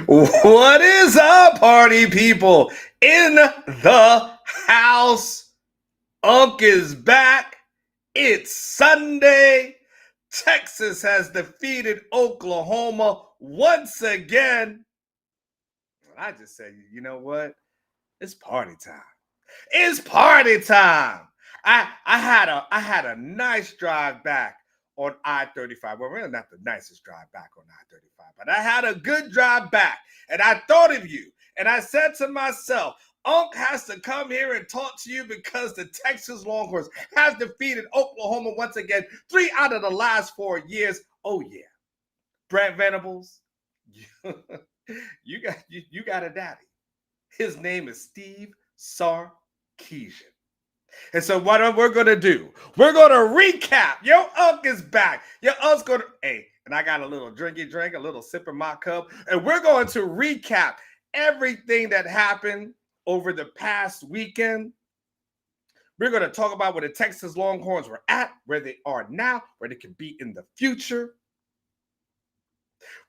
What is up, party people in the house? Unc is back. It's Sunday. Texas has defeated Oklahoma once again. I just said, you know what? It's party time. It's party time. I had a nice drive back on I-35. Well, really not the nicest drive back on I-35, but I had a good drive back. And I thought of you. And I said to myself, Unc has to come here and talk to you because the Texas Longhorns have defeated Oklahoma once again, 3 out of the last 4 years. Oh yeah. Brent Venables, you got a daddy. His name is Steve Sarkisian. And so what we're going to do, we're going to recap. Your Unc is back. Your Unc's going to, hey, and I got a little drinky drink, a little sip in my cup. And we're going to recap everything that happened over the past weekend. We're going to talk about where the Texas Longhorns were at, where they are now, where they can be in the future.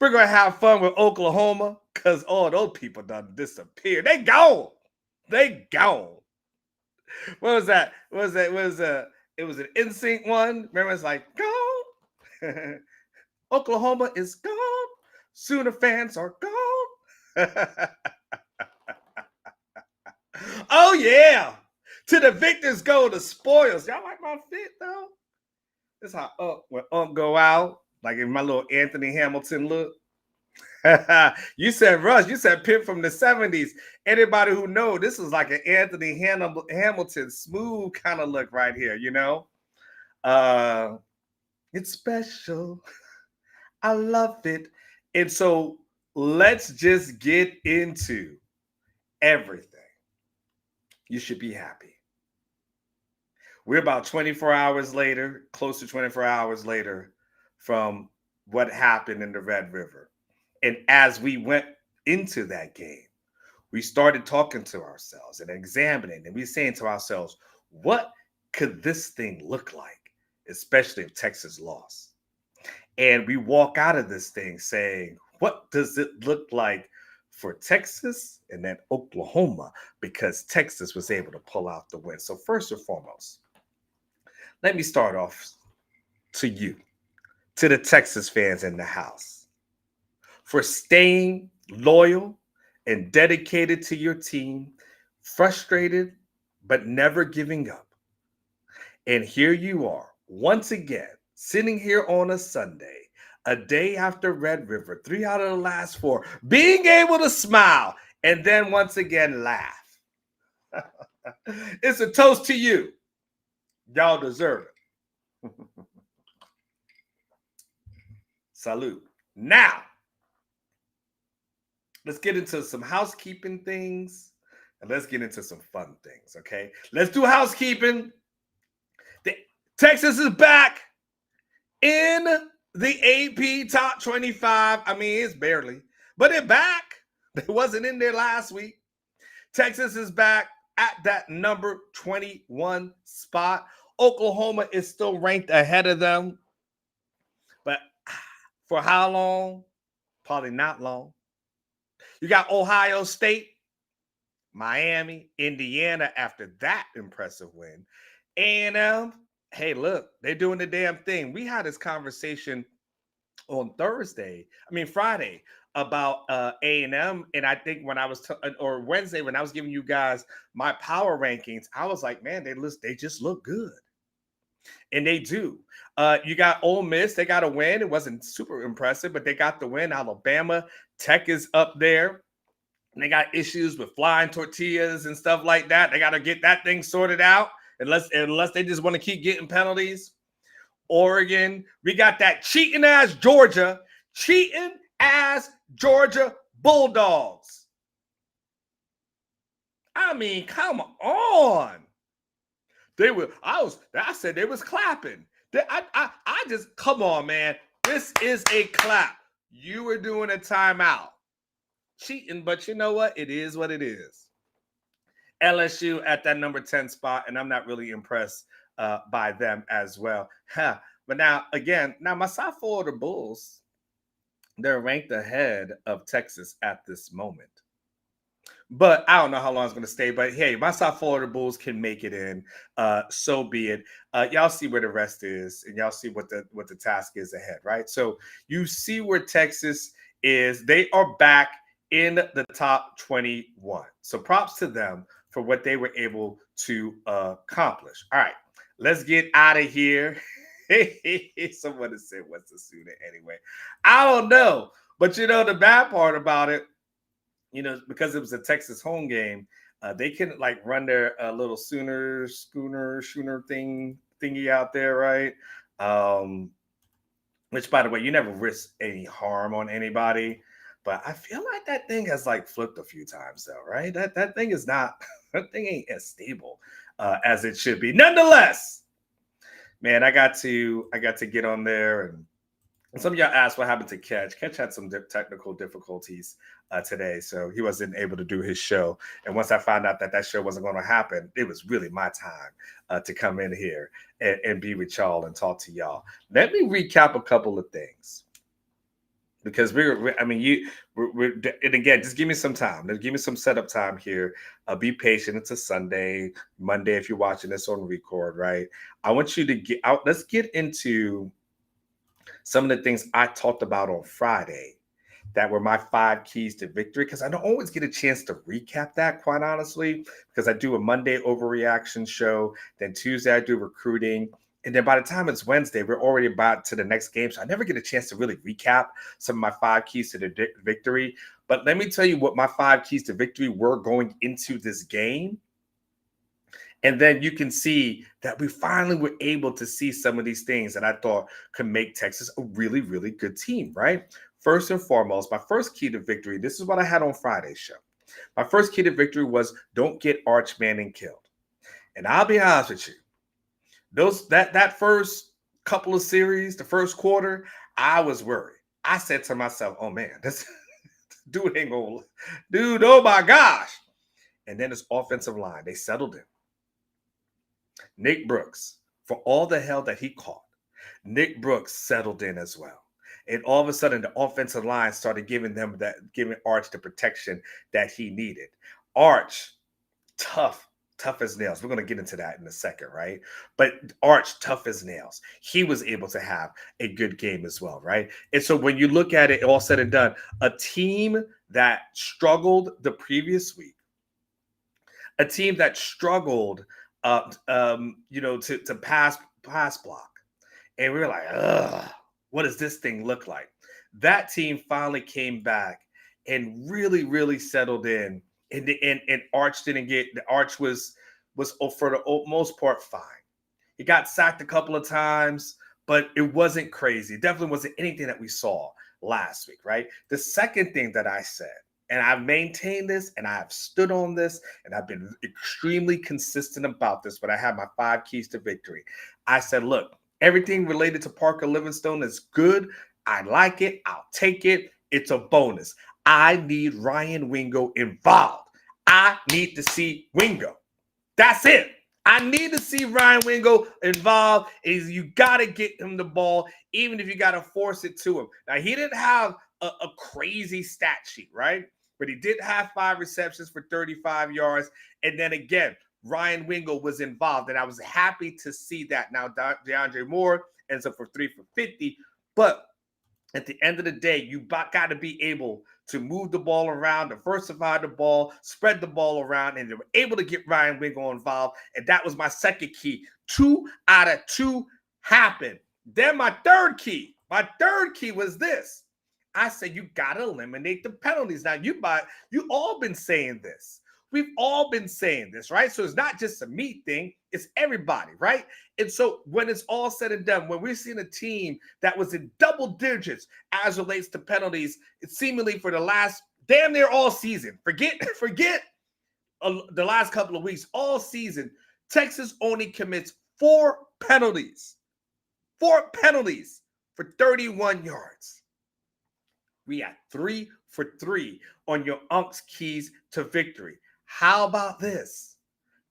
We're going to have fun with Oklahoma because all those people done disappeared. They gone. They gone. What was that? It was an NSYNC one. Remember, it's like gone. Oklahoma is gone. Sooner fans are gone. Oh yeah. To the victors go the spoils. Y'all like my fit though? This how when go out, like in my little Anthony Hamilton look. You said Rush, you said Pimp from the 70s. Anybody who know this is like an Anthony Hamilton smooth kind of look right here, you know? It's special. I love it. And so let's just get into everything. You should be happy. We're about 24 hours later, close to 24 hours later from what happened in the Red River. And as we went into that game, we started talking to ourselves and examining, and we were saying to ourselves, what could this thing look like, especially if Texas lost? And we walk out of this thing saying, what does it look like for Texas and then Oklahoma? Because Texas was able to pull out the win. So first and foremost, let me start off to you, to the Texas fans in the house, for staying loyal and dedicated to your team, frustrated, but never giving up. And here you are, once again, sitting here on a Sunday, a day after Red River, 3 out of the last 4, being able to smile and then once again laugh. It's a toast to you. Y'all deserve it. Salute. Now, let's get into some housekeeping things and let's get into some fun things, okay? Let's do housekeeping. Texas is back in the AP top 25. I mean, it's barely, but they're back. They wasn't in there last week. Texas is back at that number 21 spot. Oklahoma is still ranked ahead of them. But for how long? Probably not long. You got Ohio State, Miami, Indiana after that impressive win. And hey, look, they're doing the damn thing. We had this conversation on Friday about A&M, and I think when I was or Wednesday when I was giving you guys my power rankings, I was like, man, they just look good. And they do. You got Ole Miss. They got a win. It wasn't super impressive, but they got the win. Alabama. Tech is up there. And they got issues with flying tortillas and stuff like that. They got to get that thing sorted out unless they just want to keep getting penalties. Oregon. We got that cheating-ass Georgia Bulldogs. I mean, come on. I said they was clapping. I just, come on, man. This is a clap. You were doing a timeout. Cheating, but you know what? It is what it is. LSU at that number 10 spot, and I'm not really impressed by them as well. But now, again, my South Florida Bulls, They're ranked ahead of Texas at this moment. But I don't know how long it's going to stay. But hey, my South Florida Bulls can make it in. So be it. Y'all see where the rest is, and y'all see what the task is ahead, right? So you see where Texas is. They are back in the top 21. So props to them for what they were able to accomplish. All right, let's get out of here. Someone has said, "What's the student anyway?" I don't know, but you know the bad part about it, because it was a Texas home game, they can like run their little schooner thingy out there, right? Um, which, by the way, you never risk any harm on anybody, but I feel like that thing has like flipped a few times, though, right? That thing is not that thing ain't as stable as it should be. Nonetheless, man, I got to get on there and some of y'all asked what happened to Catch. Catch had some technical difficulties today, so he wasn't able to do his show. And once I found out that show wasn't going to happen, it was really my time to come in here and be with y'all and talk to y'all. Let me recap a couple of things because and again, just give me some time. Give me some setup time here. Be patient. It's a Sunday, Monday if you're watching this on record, right? I want you to get out. Let's get into some of the things I talked about on Friday that were my 5 keys to victory, because I don't always get a chance to recap that, quite honestly, because I do a Monday overreaction show, then Tuesday I do recruiting, and then by the time it's Wednesday, we're already about to the next game, so I never get a chance to really recap some of my 5 keys to the victory. But let me tell you what my 5 keys to victory were going into this game. And then you can see that we finally were able to see some of these things that I thought could make Texas a really, really good team, right? First and foremost, my first key to victory, this is what I had on Friday's show. My first key to victory was don't get Arch Manning killed. And I'll be honest with you, that first couple of series, the first quarter, I was worried. I said to myself, oh man, this dude ain't gonna, dude, oh my gosh. And then his offensive line, they settled in. Nick Brooks, for all the hell that he caught, Nick Brooks settled in as well. And all of a sudden, the offensive line started giving Arch the protection that he needed. Arch, tough as nails. We're going to get into that in a second, right? But Arch, tough as nails. He was able to have a good game as well, right? And so when you look at it, all said and done, a team that struggled the previous week, a team that struggled to pass block. And we were like, ugh, what does this thing look like? That team finally came back and really, really settled in. And Arch didn't get, the Arch was for the most part fine. He got sacked a couple of times, but it wasn't crazy. It definitely wasn't anything that we saw last week, right? The second thing that I said, and I've maintained this and I've stood on this and I've been extremely consistent about this, but I have my 5 keys to victory. I said, look, everything related to Parker Livingstone is good. I like it. I'll take it. It's a bonus. I need Ryan Wingo involved. I need to see Wingo. That's it. I need to see Ryan Wingo involved. You got to get him the ball, even if you got to force it to him. Now, he didn't have a crazy stat sheet, right? But he did have 5 receptions for 35 yards. And then again, Ryan Wingo was involved, and I was happy to see that. Now, DeAndre Moore ends up for 3 for 50. But at the end of the day, you got to be able to move the ball around, diversify the ball, spread the ball around, and they were able to get Ryan Wingo involved. And that was my second key. 2 out of 2 happened. Then my third key was this. I said, you got to eliminate the penalties. Now, you all been saying this. We've all been saying this, right? So it's not just a me thing. It's everybody, right? And so when it's all said and done, when we're seeing a team that was in double digits as relates to penalties, it's seemingly for the last damn near all season. Forget the last couple of weeks. All season, Texas only commits 4 penalties. 4 penalties for 31 yards. We had 3 for 3 on your Unc's keys to victory. How about this?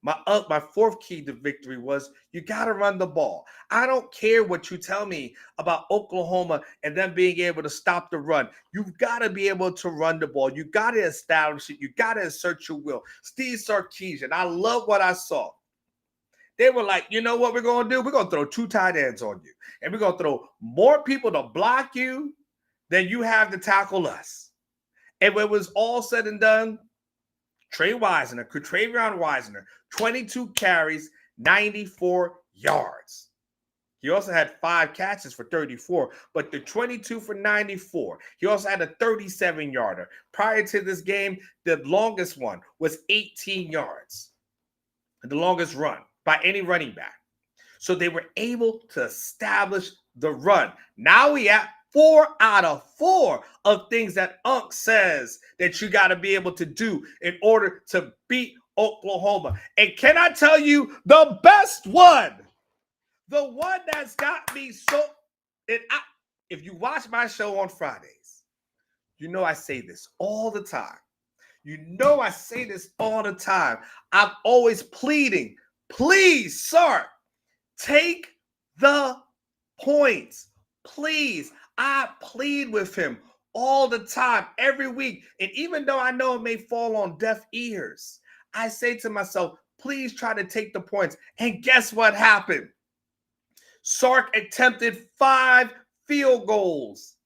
My fourth key to victory was you got to run the ball. I don't care what you tell me about Oklahoma and them being able to stop the run. You've got to be able to run the ball. You got to establish it. You got to assert your will. Steve Sarkisian, I love what I saw. They were like, you know what we're going to do? We're going to throw 2 tight ends on you. And we're going to throw more people to block you than you have to tackle us. And when it was all said and done, Travion Wisner, 22 carries, 94 yards. He also had 5 catches for 34, but the 22 for 94. He also had a 37-yarder. Prior to this game, the longest one was 18 yards. The longest run by any running back. So they were able to establish the run. Now we have 4 out of 4 of things that Unc says that you got to be able to do in order to beat Oklahoma. And can I tell you the best one? The one that's got me so... if you watch my show on Fridays, you know I say this all the time. You know I say this all the time. I'm always pleading, please, Sark, take the points. Please. I plead with him all the time, every week. And even though I know it may fall on deaf ears, I say to myself, please try to take the points. And guess what happened? Sark attempted 5 field goals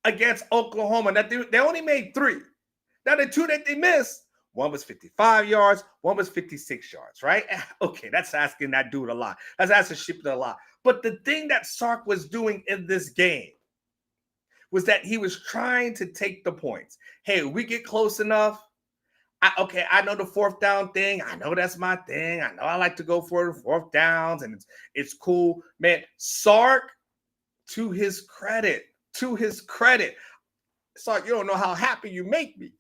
against Oklahoma. Now, they only made 3. Now, the 2 that they missed, one was 55 yards, one was 56 yards, right? Okay, that's asking that dude a lot. That's asking Shipton a lot. But the thing that Sark was doing in this game was that he was trying to take the points. Hey, we get close enough. I know the 4th down thing. I know that's my thing. I know I like to go for the 4th downs, and it's cool. Man, Sark, to his credit, Sark, you don't know how happy you make me.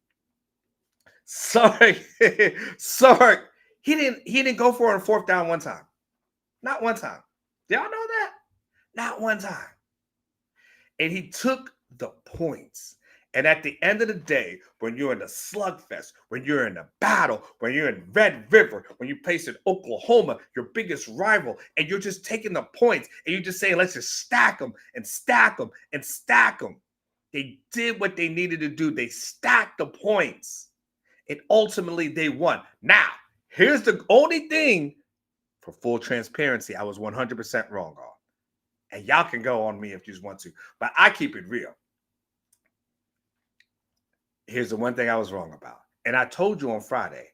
Sark, he didn't go for it on 4th down one time. Not one time. Y'all know that? Not one time. And he took the points. And at the end of the day, when you're in the slugfest, when you're in a battle, when you're in Red River, when you place in Oklahoma, your biggest rival, and you're just taking the points and you're just saying, let's just stack them and stack them and stack them. They did what they needed to do. They stacked the points. And ultimately, they won. Now, here's the only thing, for full transparency, I was 100% wrong on. And y'all can go on me if you just want to. But I keep it real. Here's the one thing I was wrong about. And I told you on Friday,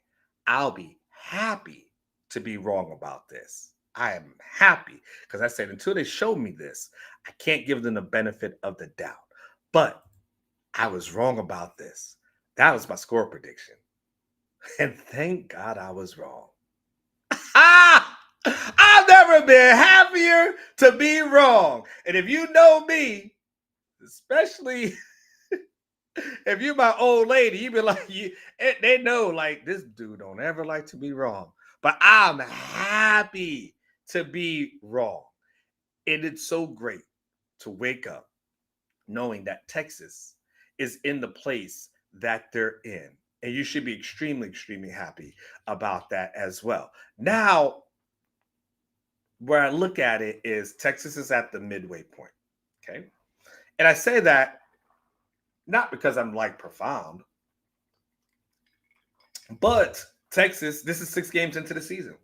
I'll be happy to be wrong about this. I am happy because I said until they show me this, I can't give them the benefit of the doubt. But I was wrong about this. That was my score prediction. And thank God I was wrong. I've never been happier to be wrong. And if you know me, especially if you're my old lady, you be like, they know, like, this dude don't ever like to be wrong. But I'm happy to be wrong. And it's so great to wake up knowing that Texas is in the place that they're in. And you should be extremely, extremely happy about that as well. Now, where I look at it is Texas is at the midway point, okay? And I say that not because I'm like profound, but Texas, this is 6 games into the season.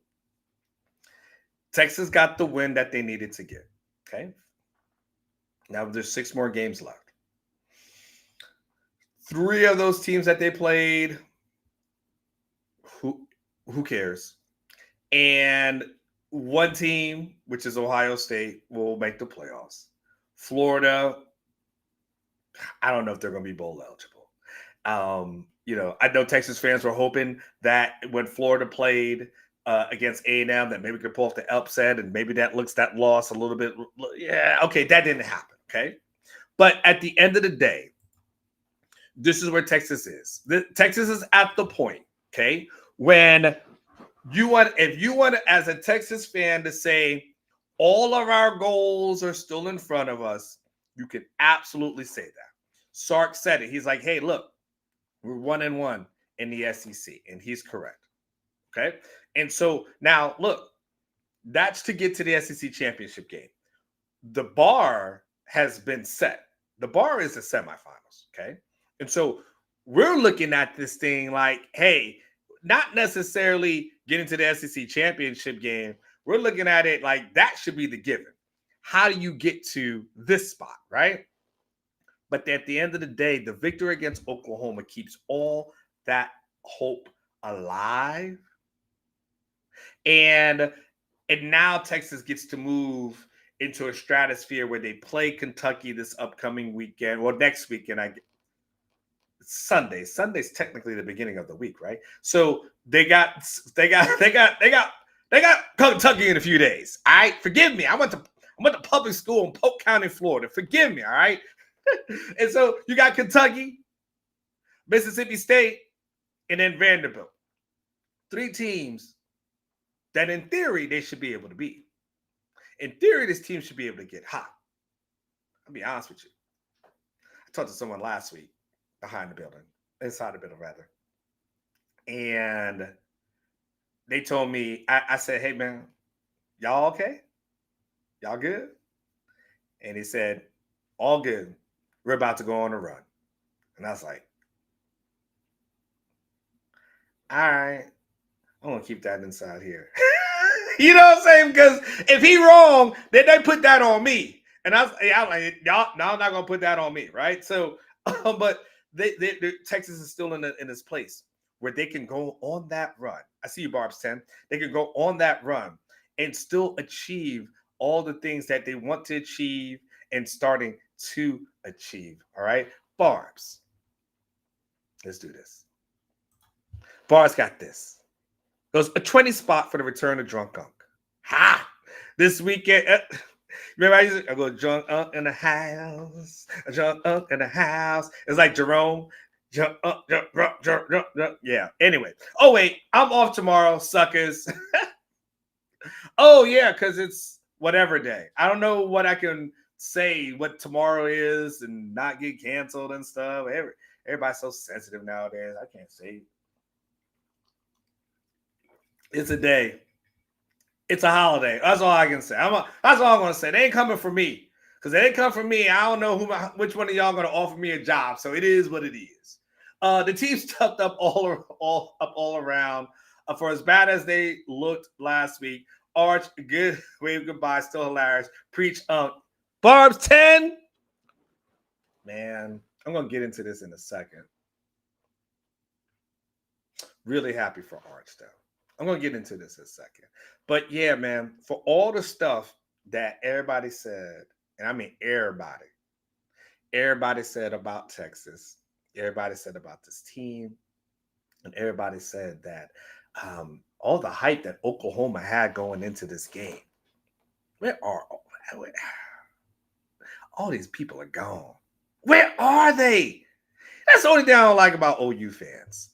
Texas got the win that they needed to get, okay? Now there's 6 more games left. 3 of those teams that they played, who cares? And 1 team, which is Ohio State, will make the playoffs. Florida, I don't know if they're going to be bowl eligible. I know Texas fans were hoping that when Florida played against A&M, that maybe could pull off the upset, and maybe that loss a little bit. Yeah, okay, that didn't happen, okay? But at the end of the day, this is where Texas is. Texas is at the point, okay, when if you want as a Texas fan to say all of our goals are still in front of us, you can absolutely say that. Sark said it. He's like, hey, look, we're 1-1 in the SEC, and he's correct. Okay. And so now look, that's to get to the SEC championship game. The bar has been set. The bar is the semifinals. Okay. And so we're looking at this thing like, hey, not necessarily getting to the SEC championship game. We're looking at it like that should be the given. How do you get to this spot, right? But at the end of the day, the victory against Oklahoma keeps all that hope alive. And now Texas gets to move into a stratosphere where they play Kentucky this upcoming weekend. Well, next weekend, Sunday. Sunday's technically the beginning of the week, right? So they got Kentucky in a few days. All right, forgive me. I went to public school in Polk County, Florida. Forgive me, all right. And so you got Kentucky, Mississippi State, and then Vanderbilt. 3 teams that in theory they should be able to beat. In theory, this team should be able to get hot. I'll be honest with you. I talked to someone last week inside the building rather. And they told me, I said, hey man, y'all okay? Y'all good? And he said, all good. We're about to go on a run. And I was like, all right, I'm going to keep that inside here. You know what I'm saying? Because if he wrong, then they put that on me. And I'm like, y'all, no, I'm not going to put that on me, right? So, but Texas is still in this place where they can go on that run. I see you, Barb's 10. They can go on that run and still achieve all the things that they want to achieve and starting to achieve. All right, Barb's. Let's do this. Barb's got this. Goes a 20 spot for the return of Drunk Unk. Ha! This weekend. Remember, I go Drunk Unk in the house. Drunk Unk in the house. It's like Jerome. Jump up, jump. Yeah. Anyway. Oh, wait. I'm off tomorrow, suckers. Oh, yeah, because it's whatever day. I don't know what I can say what tomorrow is and not get canceled and stuff. Everybody's so sensitive nowadays. I can't say. It's a day. It's a holiday. That's all I can say. That's all I'm going to say. They ain't coming for me. Because they ain't come for me. I don't know which one of y'all going to offer me a job. So it is what it is. The team stuffed up all around. For as bad as they looked last week, Arch, good wave goodbye, still hilarious. Preach Barb's 10. Man, I'm going to get into this in a second. Really happy for Arch, though. I'm going to get into this in a second. But yeah, man, for all the stuff that everybody said, and I mean everybody said about Texas, everybody said about this team, and everybody said that all the hype that Oklahoma had going into this game, where are all these people are gone? Where are they? That's the only thing I don't like about OU fans.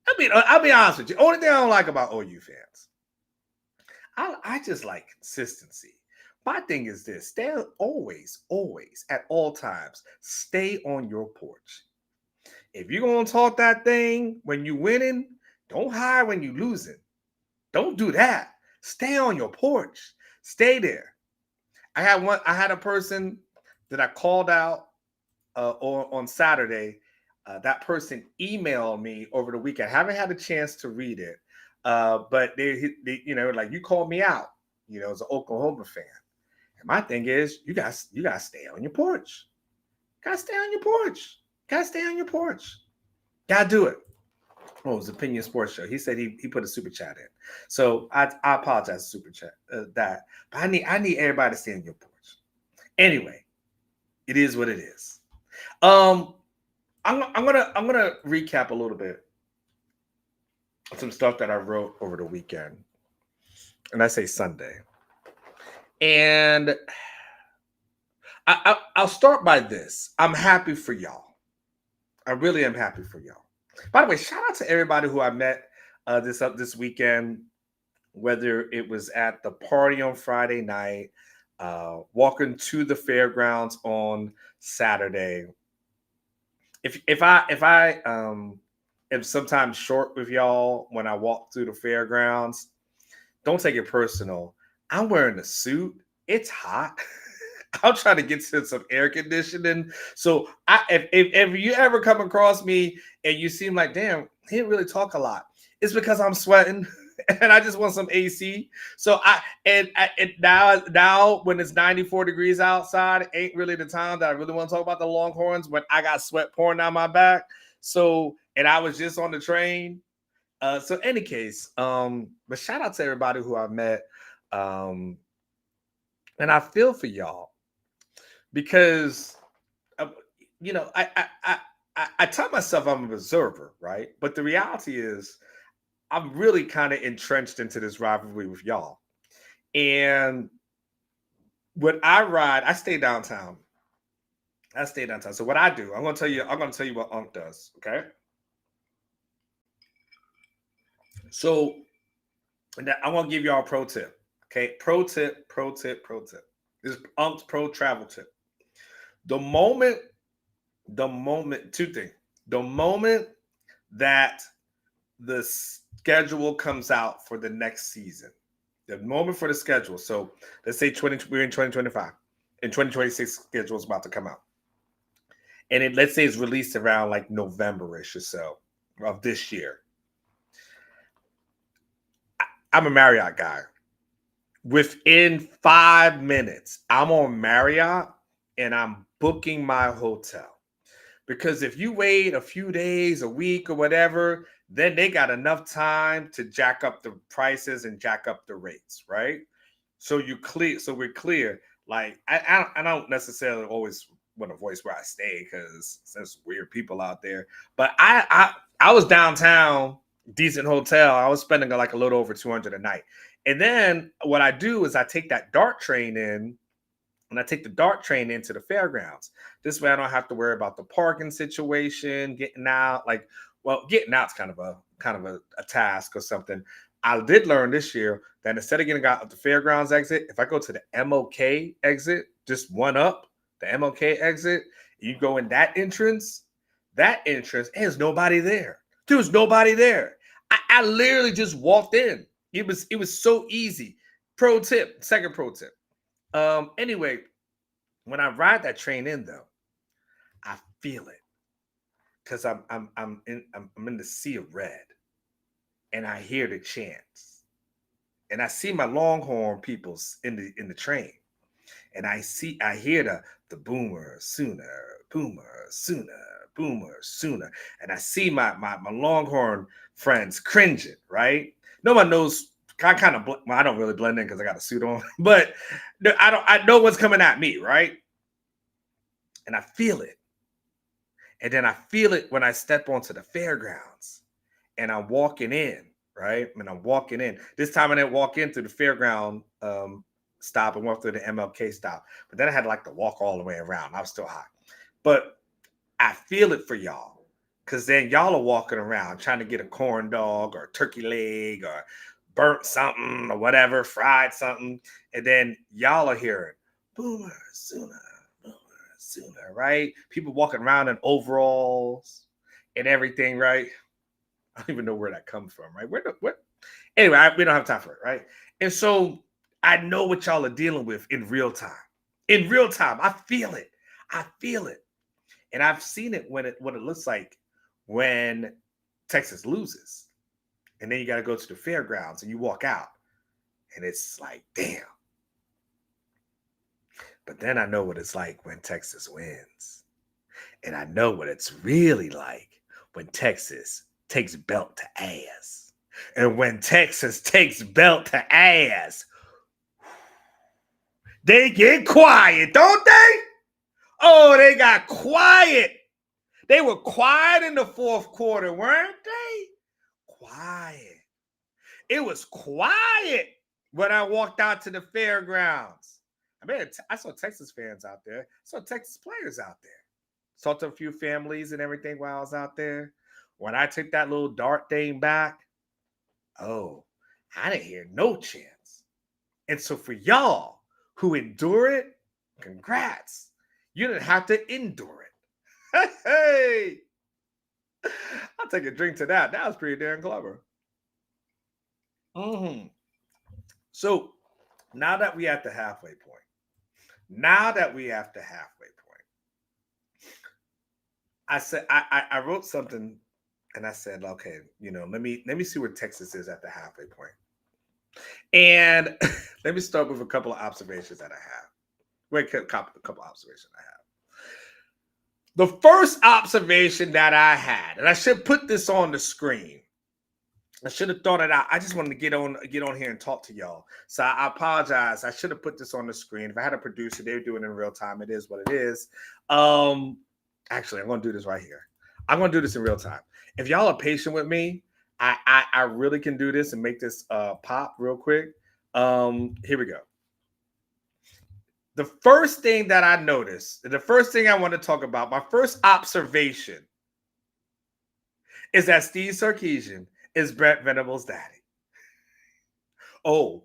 I mean, I'll be honest with you. Only thing I don't like about OU fans, I just like consistency. My thing is this: stay always, at all times, stay on your porch. If you're gonna talk that thing when you winning, don't hide when you losing. Don't do that. Stay on your porch. Stay there. I had a person that I called out on Saturday. That person emailed me over the weekend. I haven't had a chance to read it, but they like, you called me out, as an Oklahoma fan. And my thing is, you guys stay on your porch. Gotta stay on your porch. Gotta stay on your porch. Gotta do it. Oh, it was Opinion Sports Show. He said he put a super chat in. So I apologize, super chat that. But I need everybody to stay on your porch. Anyway, it is what it is. I'm gonna recap a little bit of some stuff that I wrote over the weekend, and I say Sunday. And I'll start by this. I'm happy for y'all. I really am happy for y'all. By the way, shout out to everybody who I met this weekend, whether it was at the party on Friday night, walking to the fairgrounds on Saturday. If am sometimes short with y'all when I walk through the fairgrounds. Don't take it personal. I'm wearing a suit. It's hot. I'm trying to get to some air conditioning. So if you ever come across me and you seem like, damn, he didn't really talk a lot, it's because I'm sweating and I just want some AC. So now when it's 94 degrees outside, ain't really the time that I really want to talk about the Longhorns when I got sweat pouring down my back. So, and I was just on the train. So any case, but shout out to everybody who I met. Um, and I feel for y'all because uh, I tell myself I'm an observer, right? But the reality is I'm really kind of entrenched into this rivalry with y'all. And when I ride, I stay downtown. So what I do, I'm gonna tell you what Unc does. Okay. So I'm gonna give y'all a pro tip. Okay, pro tip. This is Unc's pro travel tip. The moment, two things. The moment that the schedule comes out for the next season, the moment for the schedule. So let's say we're in 2025, and 2026 schedule is about to come out, and let's say it's released around like November-ish or so of this year. I'm a Marriott guy. Within 5 minutes, I'm on Marriott and I'm booking my hotel. Because if you wait a few days, a week, or whatever, then they got enough time to jack up the prices and jack up the rates, right? So we're clear. Like I don't necessarily always want to voice where I stay because there's weird people out there. But I was downtown, decent hotel. I was spending like a little over 200 a night. And then what I do is I take that DART train in, and I take the DART train into the fairgrounds. This way I don't have to worry about the parking situation, getting out. Getting out's kind of a task or something. I did learn this year that instead of getting out of the fairgrounds exit, if I go to the MOK exit, just one up, the MOK exit, you go in that entrance, there's nobody there. There was nobody there. I literally just walked in. It was so easy. Second pro tip. Anyway, when I ride that train in though, I feel it because I'm in the sea of red, and I hear the chants, and I see my Longhorn peoples in the train, and I hear the boomer sooner, and I see my Longhorn friends cringing. Right? No one knows. I don't really blend in because I got a suit on, but I know what's coming at me, right? And I feel it. And then I feel it when I step onto the fairgrounds and I'm walking in, right? And I'm walking in. This time I didn't walk in through the fairground stop and walk through the MLK stop. But then I had to walk all the way around. I was still hot. But I feel it for y'all. Because then y'all are walking around trying to get a corn dog or a turkey leg or burnt something or whatever, fried something. And then y'all are hearing, boomer, sooner, right? People walking around in overalls and everything, right? I don't even know where that comes from, right? Anyway, we don't have time for it, right? And so I know what y'all are dealing with in real time. In real time, I feel it. And I've seen it what it looks like when Texas loses. And then you got to go to the fairgrounds and you walk out. And it's like, damn. But then I know what it's like when Texas wins. And I know what it's really like when Texas takes belt to ass. And when Texas takes belt to ass, they get quiet, don't they? Oh, they got quiet. They were quiet in the fourth quarter, weren't they? Quiet. It was quiet when I walked out to the fairgrounds. I saw Texas fans out there. I saw Texas players out there. Talked to a few families and everything while I was out there. When I took that little DART thing back, oh, I didn't hear no chants. And so for y'all who endure it, congrats. You didn't have to endure it. Hey, I'll take a drink to that. That was pretty damn clever. Mm-hmm. So now that we at the halfway point, I said I wrote something and I said, okay, let me see where Texas is at the halfway point. And let me start with a couple of observations that I have. Wait, a couple of observations I have. The first observation that I had, and I should put this on the screen. I should have thought it out. I just wanted to get on here and talk to y'all. So I apologize. I should have put this on the screen. If I had a producer, they would do it in real time. It is what it is. Actually, I'm going to do this right here. I'm going to do this in real time. If y'all are patient with me, I really can do this and make this pop real quick. Here we go. The first thing that I noticed, the first thing I want to talk about, my first observation is that Steve Sarkisian is Brett Venables' daddy. Oh.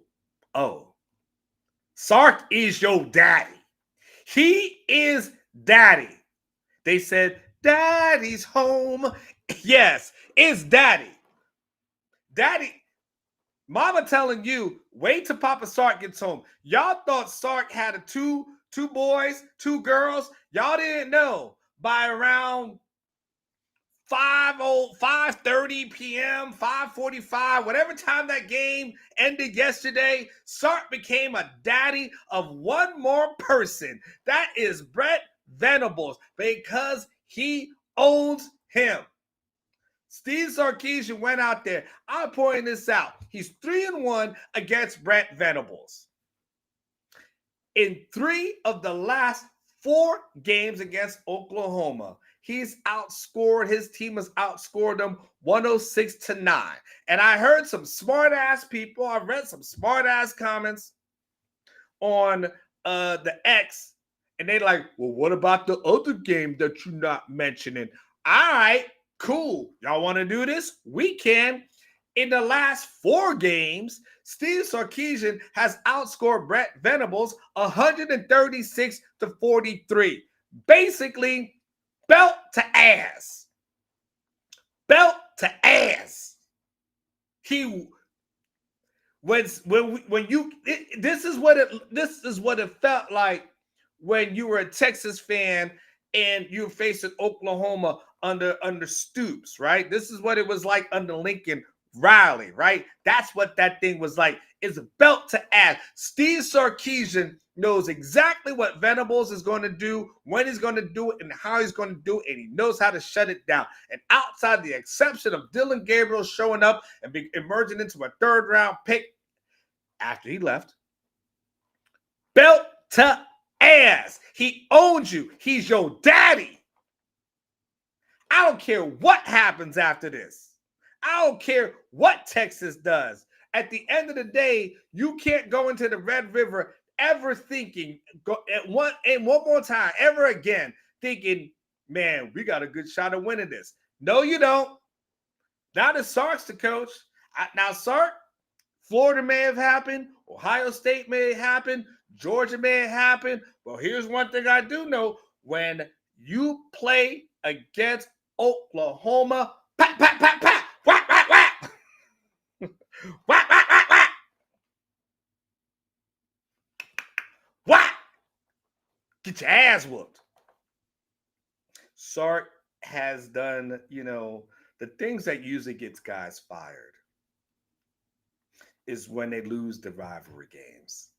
Sark is your daddy. He is daddy. They said, daddy's home. Yes, it's daddy. Daddy. Mama telling you, wait till Papa Sark gets home. Y'all thought Sark had two boys, 2 girls. Y'all didn't know. By around 5:30 p.m., 5:45, whatever time that game ended yesterday, Sark became a daddy of one more person. That is Brett Venables, because he owns him. Steve Sarkisian went out there. I'm pointing this out. He's 3-1 against Brett Venables. In 3 of the last 4 games against Oklahoma, his team has outscored them 106-9. And I heard some smart-ass people, I read some smart-ass comments on the X, and they're like, well, what about the other game that you're not mentioning? All right, cool. Y'all want to do this? We can. In the last 4 games, Steve Sarkisian has outscored Brett Venables 136-43. Basically, belt to ass. Belt to ass. This is what it felt like when you were a Texas fan and you were facing Oklahoma under Stoops, right? This is what it was like under Lincoln Riley, right? That's what that thing was like. It's a belt to ass. Steve Sarkisian knows exactly what Venables is going to do, when he's going to do it, and how he's going to do it, and he knows how to shut it down. And outside the exception of Dylan Gabriel showing up and emerging into a 3rd-round pick after he left, belt to ass. He owns you. He's your daddy. I don't care what happens after this. I don't care what Texas does. At the end of the day, you can't go into the Red River ever thinking, one more time, ever again, thinking, man, we got a good shot of winning this. No, you don't. Now that Sark's the coach. Now, Sark, Florida may have happened. Ohio State may have happened. Georgia may have happened. Well, here's one thing I do know. When you play against Oklahoma, pat, pat, pat, pat, whack, whack, whack. Whack, whack, whack, whack. Whack. Get your ass whooped. Sark has done, the things that usually gets guys fired is when they lose the rivalry games.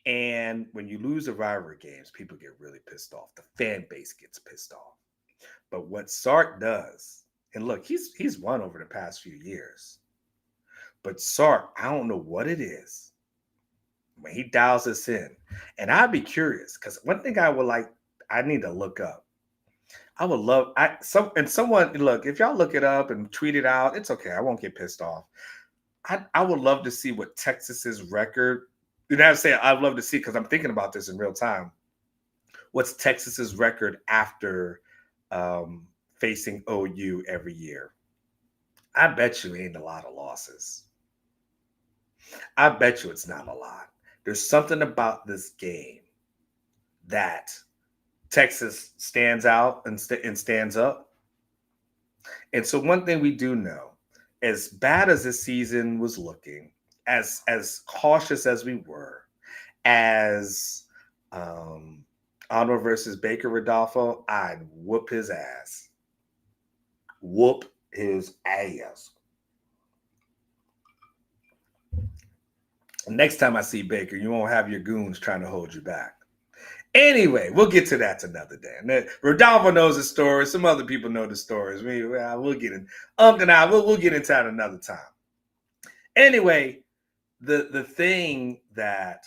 And when you lose the rivalry games, people get really pissed off. The fan base gets pissed off. But what Sark does, and look, he's won over the past few years. But Sark, I don't know what it is when he dials us in. And I'd be curious, because one thing I need to look up. I would love, someone, look, if y'all look it up and tweet it out, it's okay. I won't get pissed off. I would love to see what Texas's record, I'd love to see, because I'm thinking about this in real time. What's Texas's record after facing OU every year? I bet you ain't a lot of losses. I bet you it's not a lot. There's something about this game that Texas stands out and stands up. And so one thing we do know, as bad as this season was looking, as cautious as we were, as Anwar versus Baker Rodolfo, I'd whoop his ass. Whoop his ass. Next time I see Baker, you won't have your goons trying to hold you back. Anyway, we'll get to that another day. And Rodolfo knows the story. Some other people know the stories. We'll get in. And I, we'll get into that another time. Anyway, the thing that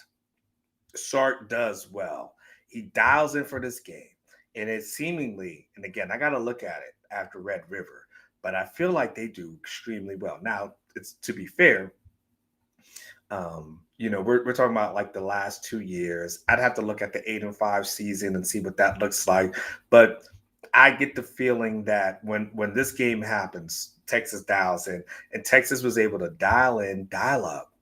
Sark does well, he dials in for this game. And it's seemingly, and again, I got to look at it after Red River, but I feel like they do extremely well. Now, it's to be fair, we're talking about like the last 2 years. I'd have to look at the 8-5 season and see what that looks like. But I get the feeling that when this game happens, Texas dials in, and Texas was able to dial in, dial up,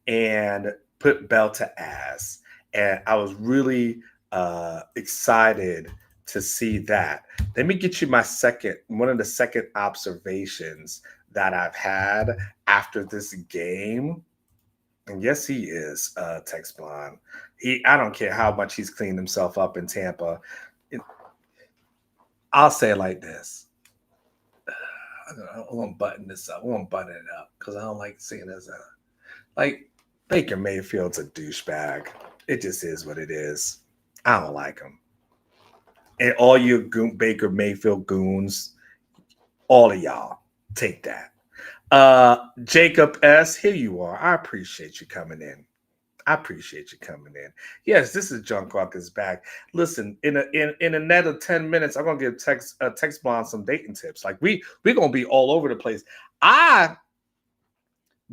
and put bell to ass. And I was really excited to see that. Let me get you one of the second observations that I've had after this game. And yes, he is Tex Blonde. I don't care how much he's cleaned himself up in Tampa. I'll say it like this. I'm gonna button this up. I'm gonna button it up because I don't like seeing this. Like Baker Mayfield's a douchebag. It just is what it is. I don't like him. And all you Baker Mayfield goons, all of y'all, take that. Jacob S., here you are. I appreciate you coming in. Yes, this is Junk Rock is back. Listen, in a net of 10 minutes, I'm gonna give Tex Blonde some dating tips. Like we're gonna be all over the place.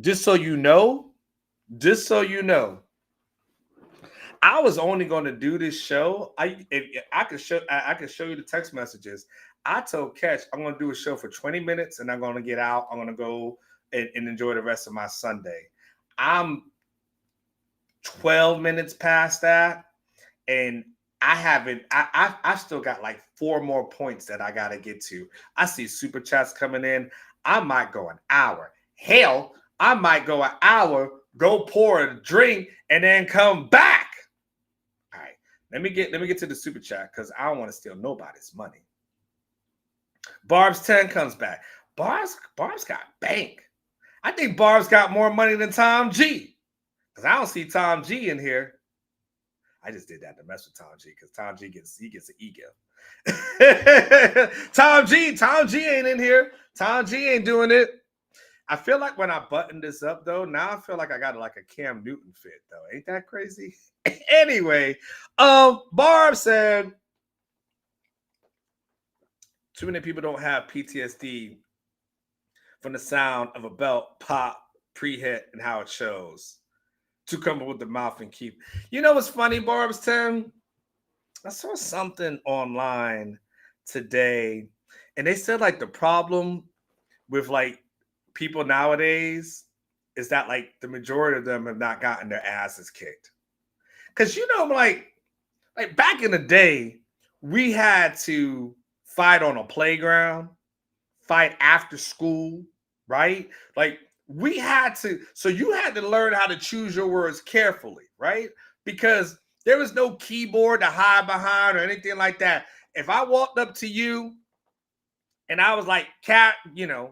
Just so you know, I was only going to do this show. I could show you the text messages. I told Catch I'm going to do a show for 20 minutes and I'm going to get out. I'm going to go and enjoy the rest of my Sunday. I'm 12 minutes past that, and I've still got like 4 more points that I got to get to. I see super chats coming in. I might go an hour. Hell, I might go an hour, go pour a drink, and then come back. All right, let me get to the super chat because I don't want to steal nobody's money. Barb's 10 comes back. Barb's got bank. I think Barb's got more money than Tom G. Because I don't see Tom G in here. I just did that to mess with Tom G because Tom G gets an ego. Tom G ain't in here. Tom G ain't doing it. I feel like when I button this up though, now I feel like I got like a Cam Newton fit though. Ain't that crazy? Anyway, Barb said too many people don't have PTSD from the sound of a belt pop pre-hit and how it shows. To come up with the mouth and keep. You know what's funny, Barb's 10? I saw something online today, and they said like the problem with like people nowadays is that like the majority of them have not gotten their asses kicked. Because like back in the day, we had to fight on a playground, fight after school, right? Like we had to, so you had to learn how to choose your words carefully, right? Because there was no keyboard to hide behind or anything like that. If I walked up to you and I was like, Catherine,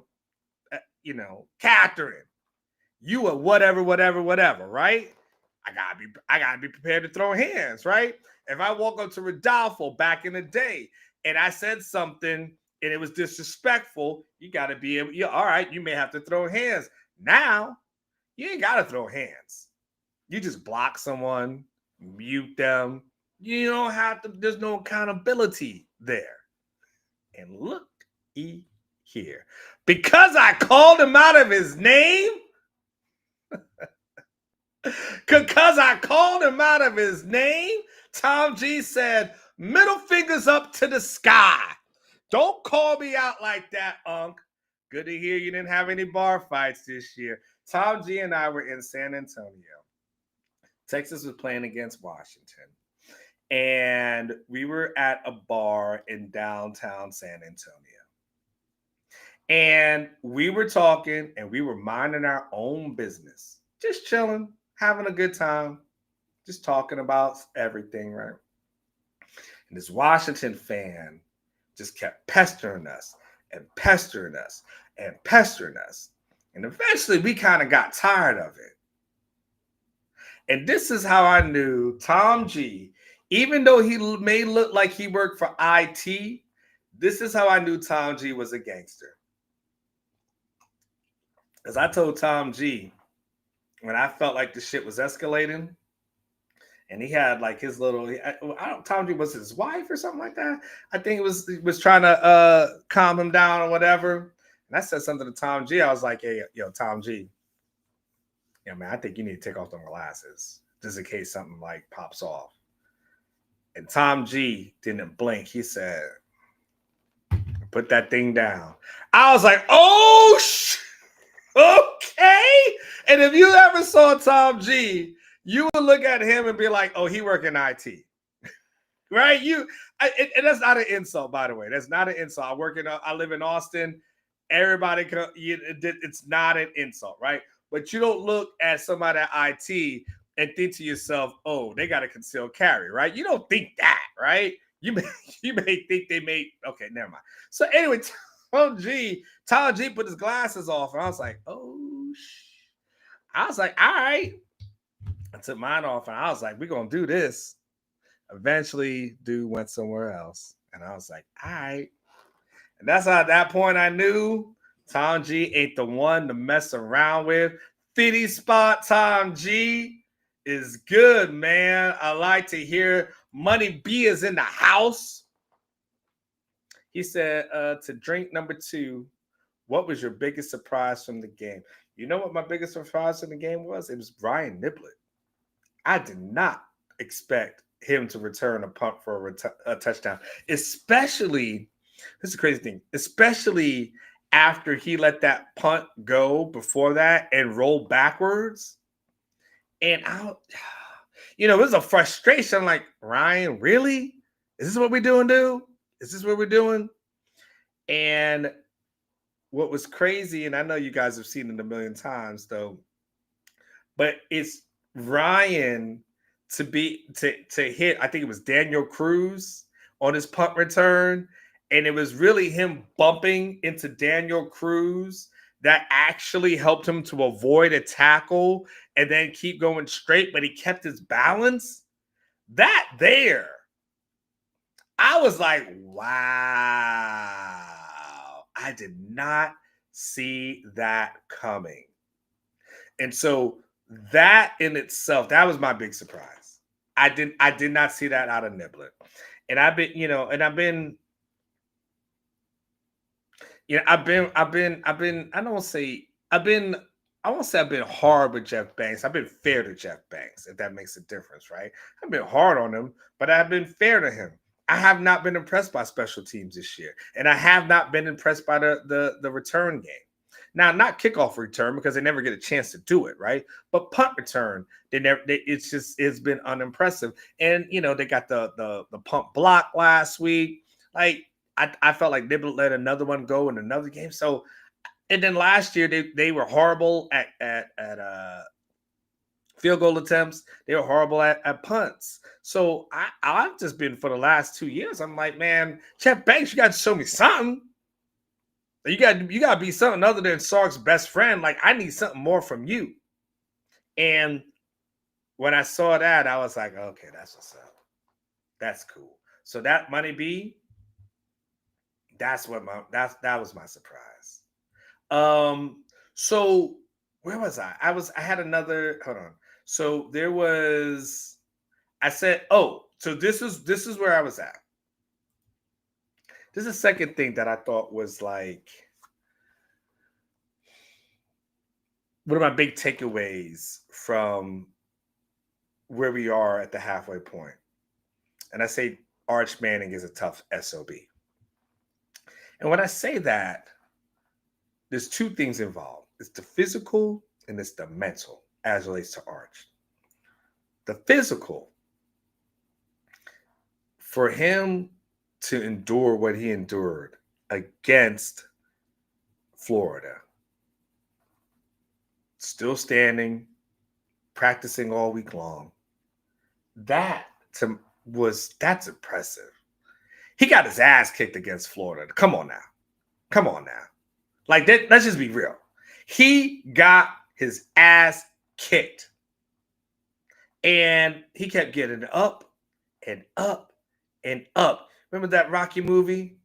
you are whatever, right? I gotta be prepared to throw hands, right? If I walk up to Rodolfo back in the day and I said something and it was disrespectful, you got to be able, all right, you may have to throw hands. Now, you ain't got to throw hands. You just block someone, mute them. You don't have to, there's no accountability there. And look here. Because I called him out of his name, Tom G said, middle fingers up to the sky. Don't call me out like that, Unc. Good to hear you didn't have any bar fights this year. Tom G and I were in San Antonio. Texas was playing against Washington. And we were at a bar in downtown San Antonio. And we were talking and we were minding our own business, just chilling, having a good time, just talking about everything, right? And this Washington fan just kept pestering us and pestering us and pestering us. And eventually we kind of got tired of it. And this is how I knew Tom G, even though he may look like he worked for IT, this is how I knew Tom G was a gangster. Because I told Tom G when I felt like the shit was escalating, and he had like his little, I don't, Tom G was his wife or something like that. I think he was trying to calm him down or whatever. And I said something to Tom G. I was like, hey, yo, Tom G, man, I think you need to take off them glasses just in case something like pops off. And Tom G didn't blink. He said, put that thing down. I was like, oh, okay. And if you ever saw Tom G, you would look at him and be like, oh, he work in IT. Right? And that's not an insult, by the way. That's not an insult. I live in Austin. Everybody, it's not an insult, right? But you don't look at somebody at IT and think to yourself, oh, they got a concealed carry, right? You don't think that, right? You may think they may. Okay, never mind. So anyway, Tom G put his glasses off, and I was like, oh, I was like, all right. I took mine off, and I was like, we're gonna do this. Eventually, dude went somewhere else, and I was like, all right. And that's how at that point I knew Tom G ain't the one to mess around with. 50 spot Tom G is good, man. I like to hear Money B is in the house. He said, to drink number 2, what was your biggest surprise from the game? You know what my biggest surprise from the game was? It was Ryan Niblett. I did not expect him to return a punt for a touchdown, especially, this is a crazy thing, especially after he let that punt go before that and roll backwards. And it was a frustration. Like, Ryan, really? Is this what we're doing, dude? Is this what we're doing? And what was crazy, and I know you guys have seen it a million times, though, but it's Ryan to hit, I think it was Daniel Cruz on his punt return, and it was really him bumping into Daniel Cruz that actually helped him to avoid a tackle and then keep going straight, but he kept his balance. That there, I was like, wow, I did not see that coming. And so that in itself, that was my big surprise. I did not see that out of Niblett. And I've been, I won't say I've been hard with Jeff Banks. I've been fair to Jeff Banks, if that makes a difference, right? I've been hard on him, but I've been fair to him. I have not been impressed by special teams this year, and I have not been impressed by the return game. Now, not kickoff return because they never get a chance to do it, right? But punt return, it's been unimpressive. And they got the punt block last week. Like, I felt like Niblett let another one go in another game. So, and then last year they were horrible at field goal attempts. They were horrible at punts. So I've just been, for the last 2 years, I'm like, man, Jeff Banks, you got to show me something. You got to be something other than Sark's best friend. Like, I need something more from you. And when I saw that, I was like, okay, that's what's up. That's cool. So that Money B, that was my surprise. So where was I? I had another, hold on. So there was, I said, so this is where I was at. This is the second thing that I thought was like one of my big takeaways from where we are at the halfway point. And I say Arch Manning is a tough SOB. And when I say that, there's 2 things involved. It's the physical and it's the mental as it relates to Arch. The physical, for him to endure what he endured against Florida. Still standing, practicing all week long. That's impressive. He got his ass kicked against Florida. Come on now. Come on now. Like that, let's just be real. He got his ass kicked. And he kept getting up and up and up. Remember that Rocky movie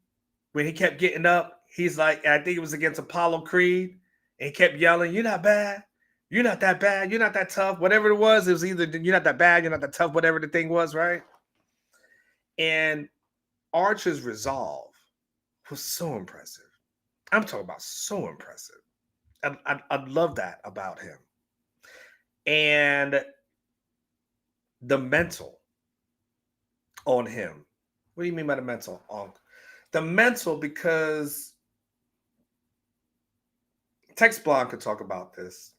when he kept getting up? He's like, I think it was against Apollo Creed. And he kept yelling, "You're not bad. You're not that bad. You're not that tough." Whatever it was either you're not that bad, you're not that tough, whatever the thing was, right? And Archer's resolve was so impressive. I'm talking about so impressive. I love that about him. And the mental on him. What do you mean by the mental? The mental, because Tex Blanc could talk about this.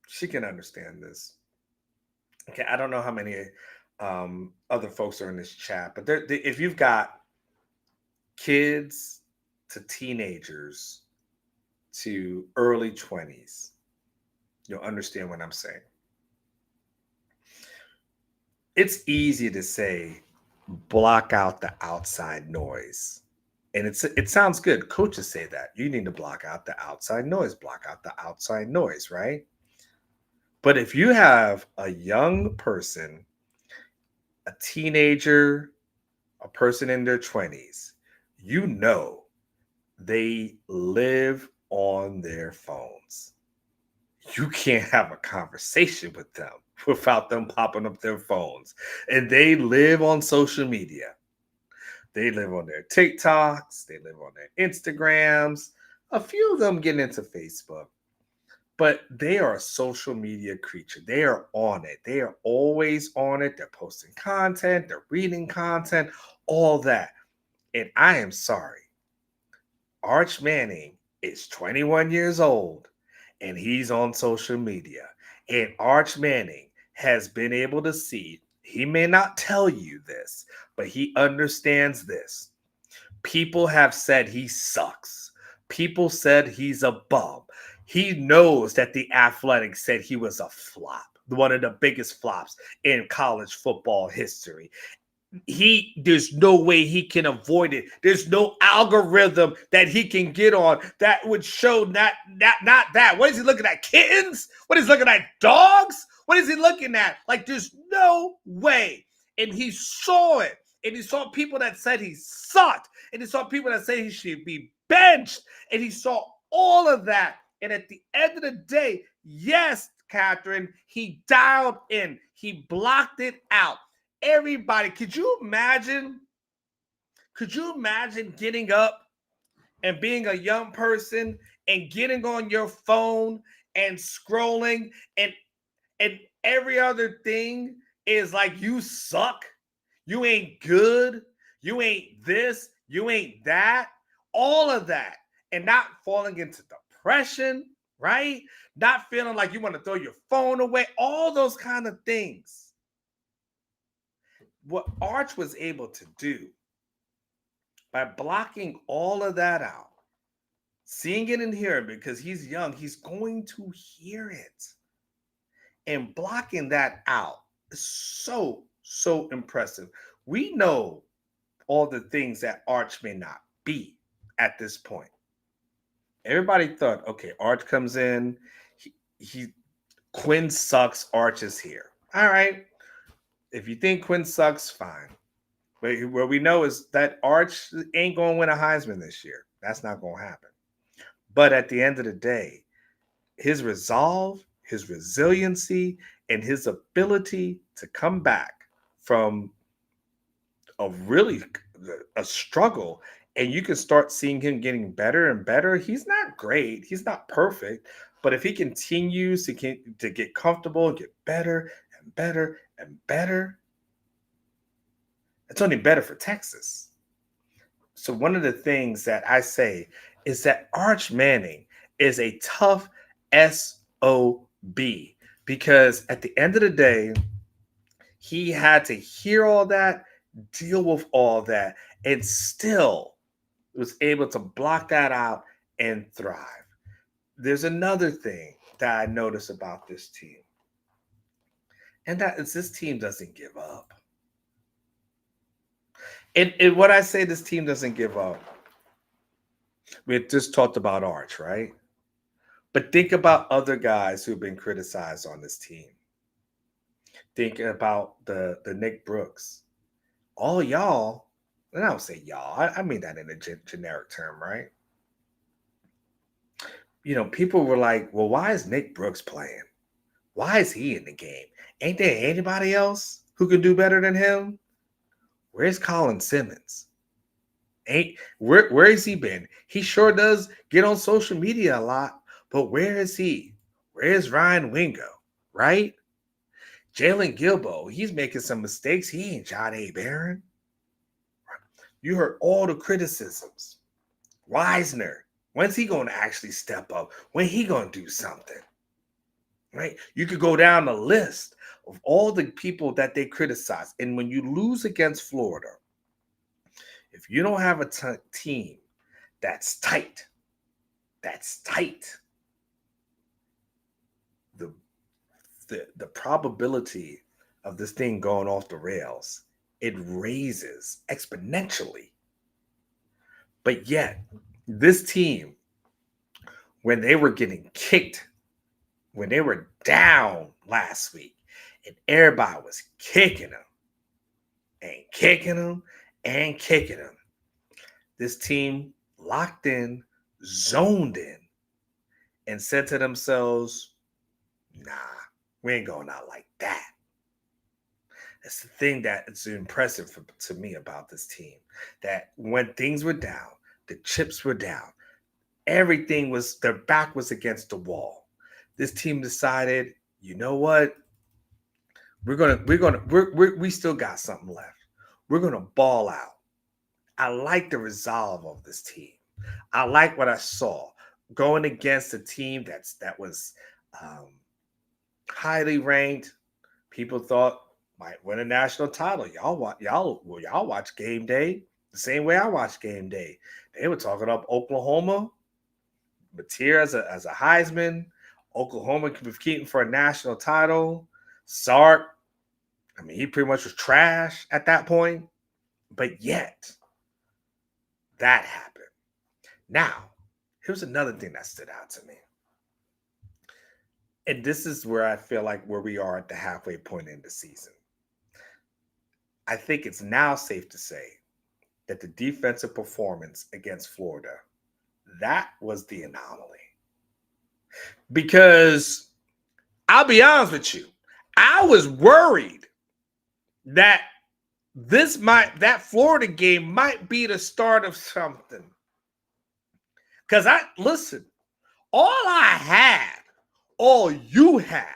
She can understand this. Okay, I don't know how many other folks are in this chat, but if you've got kids to teenagers to early 20s, you'll understand what I'm saying. It's easy to say, block out the outside noise. And it sounds good. Coaches say that. You need to block out the outside noise. Block out the outside noise, right? But if you have a young person, a teenager, a person in their 20s, you know they live on their phones. You can't have a conversation with them without them popping up their phones. And they live on social media. They live on their TikToks. They live on their Instagrams. A few of them get into Facebook. But they are a social media creature. They are on it. They are always on it. They're posting content. They're reading content. All that. And I am sorry. Arch Manning is 21 years old. And he's on social media. And Arch Manning has been able to see, he may not tell you this, but he understands this. People have said he sucks. People said he's a bum. He knows that the Athletic said he was a flop, one of the biggest flops in college football history. There's no way he can avoid it. There's no algorithm that he can get on that would show not that. What is he looking at? Kittens? What is he looking at? Dogs? What is he looking at? Like, there's no way. And he saw it. And he saw people that said he sucked. And he saw people that said he should be benched. And he saw all of that. And at the end of the day, yes, Catherine, he dialed in. He blocked it out. Everybody, could you imagine getting up and being a young person and getting on your phone and scrolling and every other thing is like, you suck, you ain't good, you ain't this, you ain't that, all of that, and not falling into depression, right? Not feeling like you want to throw your phone away, all those kind of things. What Arch was able to do by blocking all of that out, seeing it and hearing it, because he's young, he's going to hear it. And blocking that out is so, so impressive. We know all the things that Arch may not be at this point. Everybody thought, okay, Arch comes in, Quinn sucks, Arch is here. All right. If you think Quinn sucks, fine. But what we know is that Arch ain't going to win a Heisman this year. That's not going to happen. But at the end of the day, his resolve, his resiliency, and his ability to come back from a struggle, and you can start seeing him getting better and better. He's not great. He's not perfect. But if he continues to get comfortable and get better and better and better, it's only better for Texas. So one of the things that I say is that Arch Manning is a tough SOB, because at the end of the day, he had to hear all that, deal with all that, and still was able to block that out and thrive. there's another thing that I notice about this team, and that is this team doesn't give up. And what I say this team doesn't give up, we just talked about Arch, right? But think about other guys who've been criticized on this team. Think about the Nick Brooks. All y'all, and I don't say y'all, I mean that in a generic term, right? People were like, well, why is Nick Brooks playing? Why is he in the game? Ain't there anybody else who can do better than him? Where's Colin Simmons? Where has he been? He sure does get on social media a lot, but where is he? Where's Ryan Wingo? Right? Jalen Gilbo, he's making some mistakes. He ain't John A. Barron. You heard all the criticisms. Wisner, when's he going to actually step up? When he going to do something? Right? You could go down the list of all the people that they criticize. And when you lose against Florida, if you don't have a team that's tight, the probability of this thing going off the rails, it raises exponentially. But yet, this team, when they were getting kicked, when they were down last week, and everybody was kicking them and kicking them and kicking them, this team locked in, zoned in, and said to themselves, nah, we ain't going out like that. That's the thing that is impressive to me about this team, that when things were down, the chips were down, everything was, their back was against the wall. This team decided, you know what? We still got something left. We're gonna ball out. I like the resolve of this team. I like what I saw going against a team that was highly ranked. People thought might win a national title. Y'all watch Game Day the same way I watch Game Day. They were talking up Oklahoma, Mateer as a Heisman, Oklahoma competing for a national title. Sark, I mean, he pretty much was trash at that point. But yet, that happened. Now, here's another thing that stood out to me. And this is where I feel like where we are at the halfway point in the season. I think it's now safe to say that the defensive performance against Florida, that was the anomaly. Because I'll be honest with you, I was worried that that Florida game might be the start of something. Because all I had, all you had,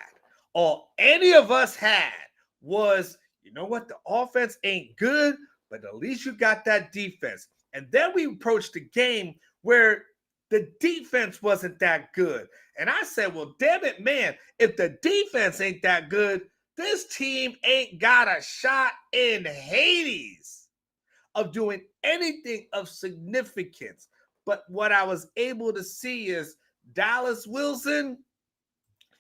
all any of us had was, you know what, the offense ain't good, but at least you got that defense. And then we approached the game where the defense wasn't that good. And I said, well, damn it, man, if the defense ain't that good, this team ain't got a shot in Hades of doing anything of significance. But what I was able to see is Dallas Wilson,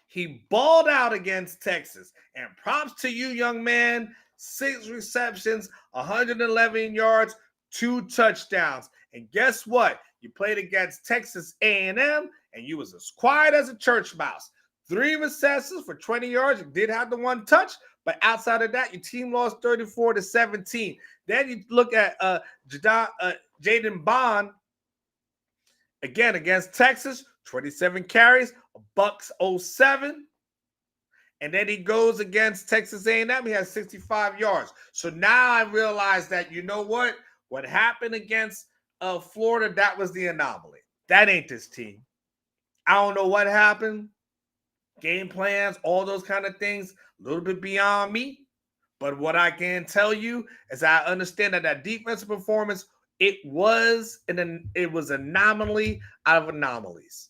he balled out against Texas. And props to you, young man. 6 receptions, 111 yards, 2 touchdowns. And guess what? You played against Texas A&M, and you was as quiet as a church mouse. 3 receptions for 20 yards. You did have the 1 touch, but outside of that, your team lost 34-17. Then you look at Jaden Bond, again against Texas, 27 carries, $107. And then he goes against Texas A&M. He has 65 yards. So now I realize that, you know what? What happened against Florida, that was the anomaly. That ain't this team. I don't know what happened. Game plans, all those kind of things, a little bit beyond me. But what I can tell you is I understand that defensive performance, it was an anomaly out of anomalies.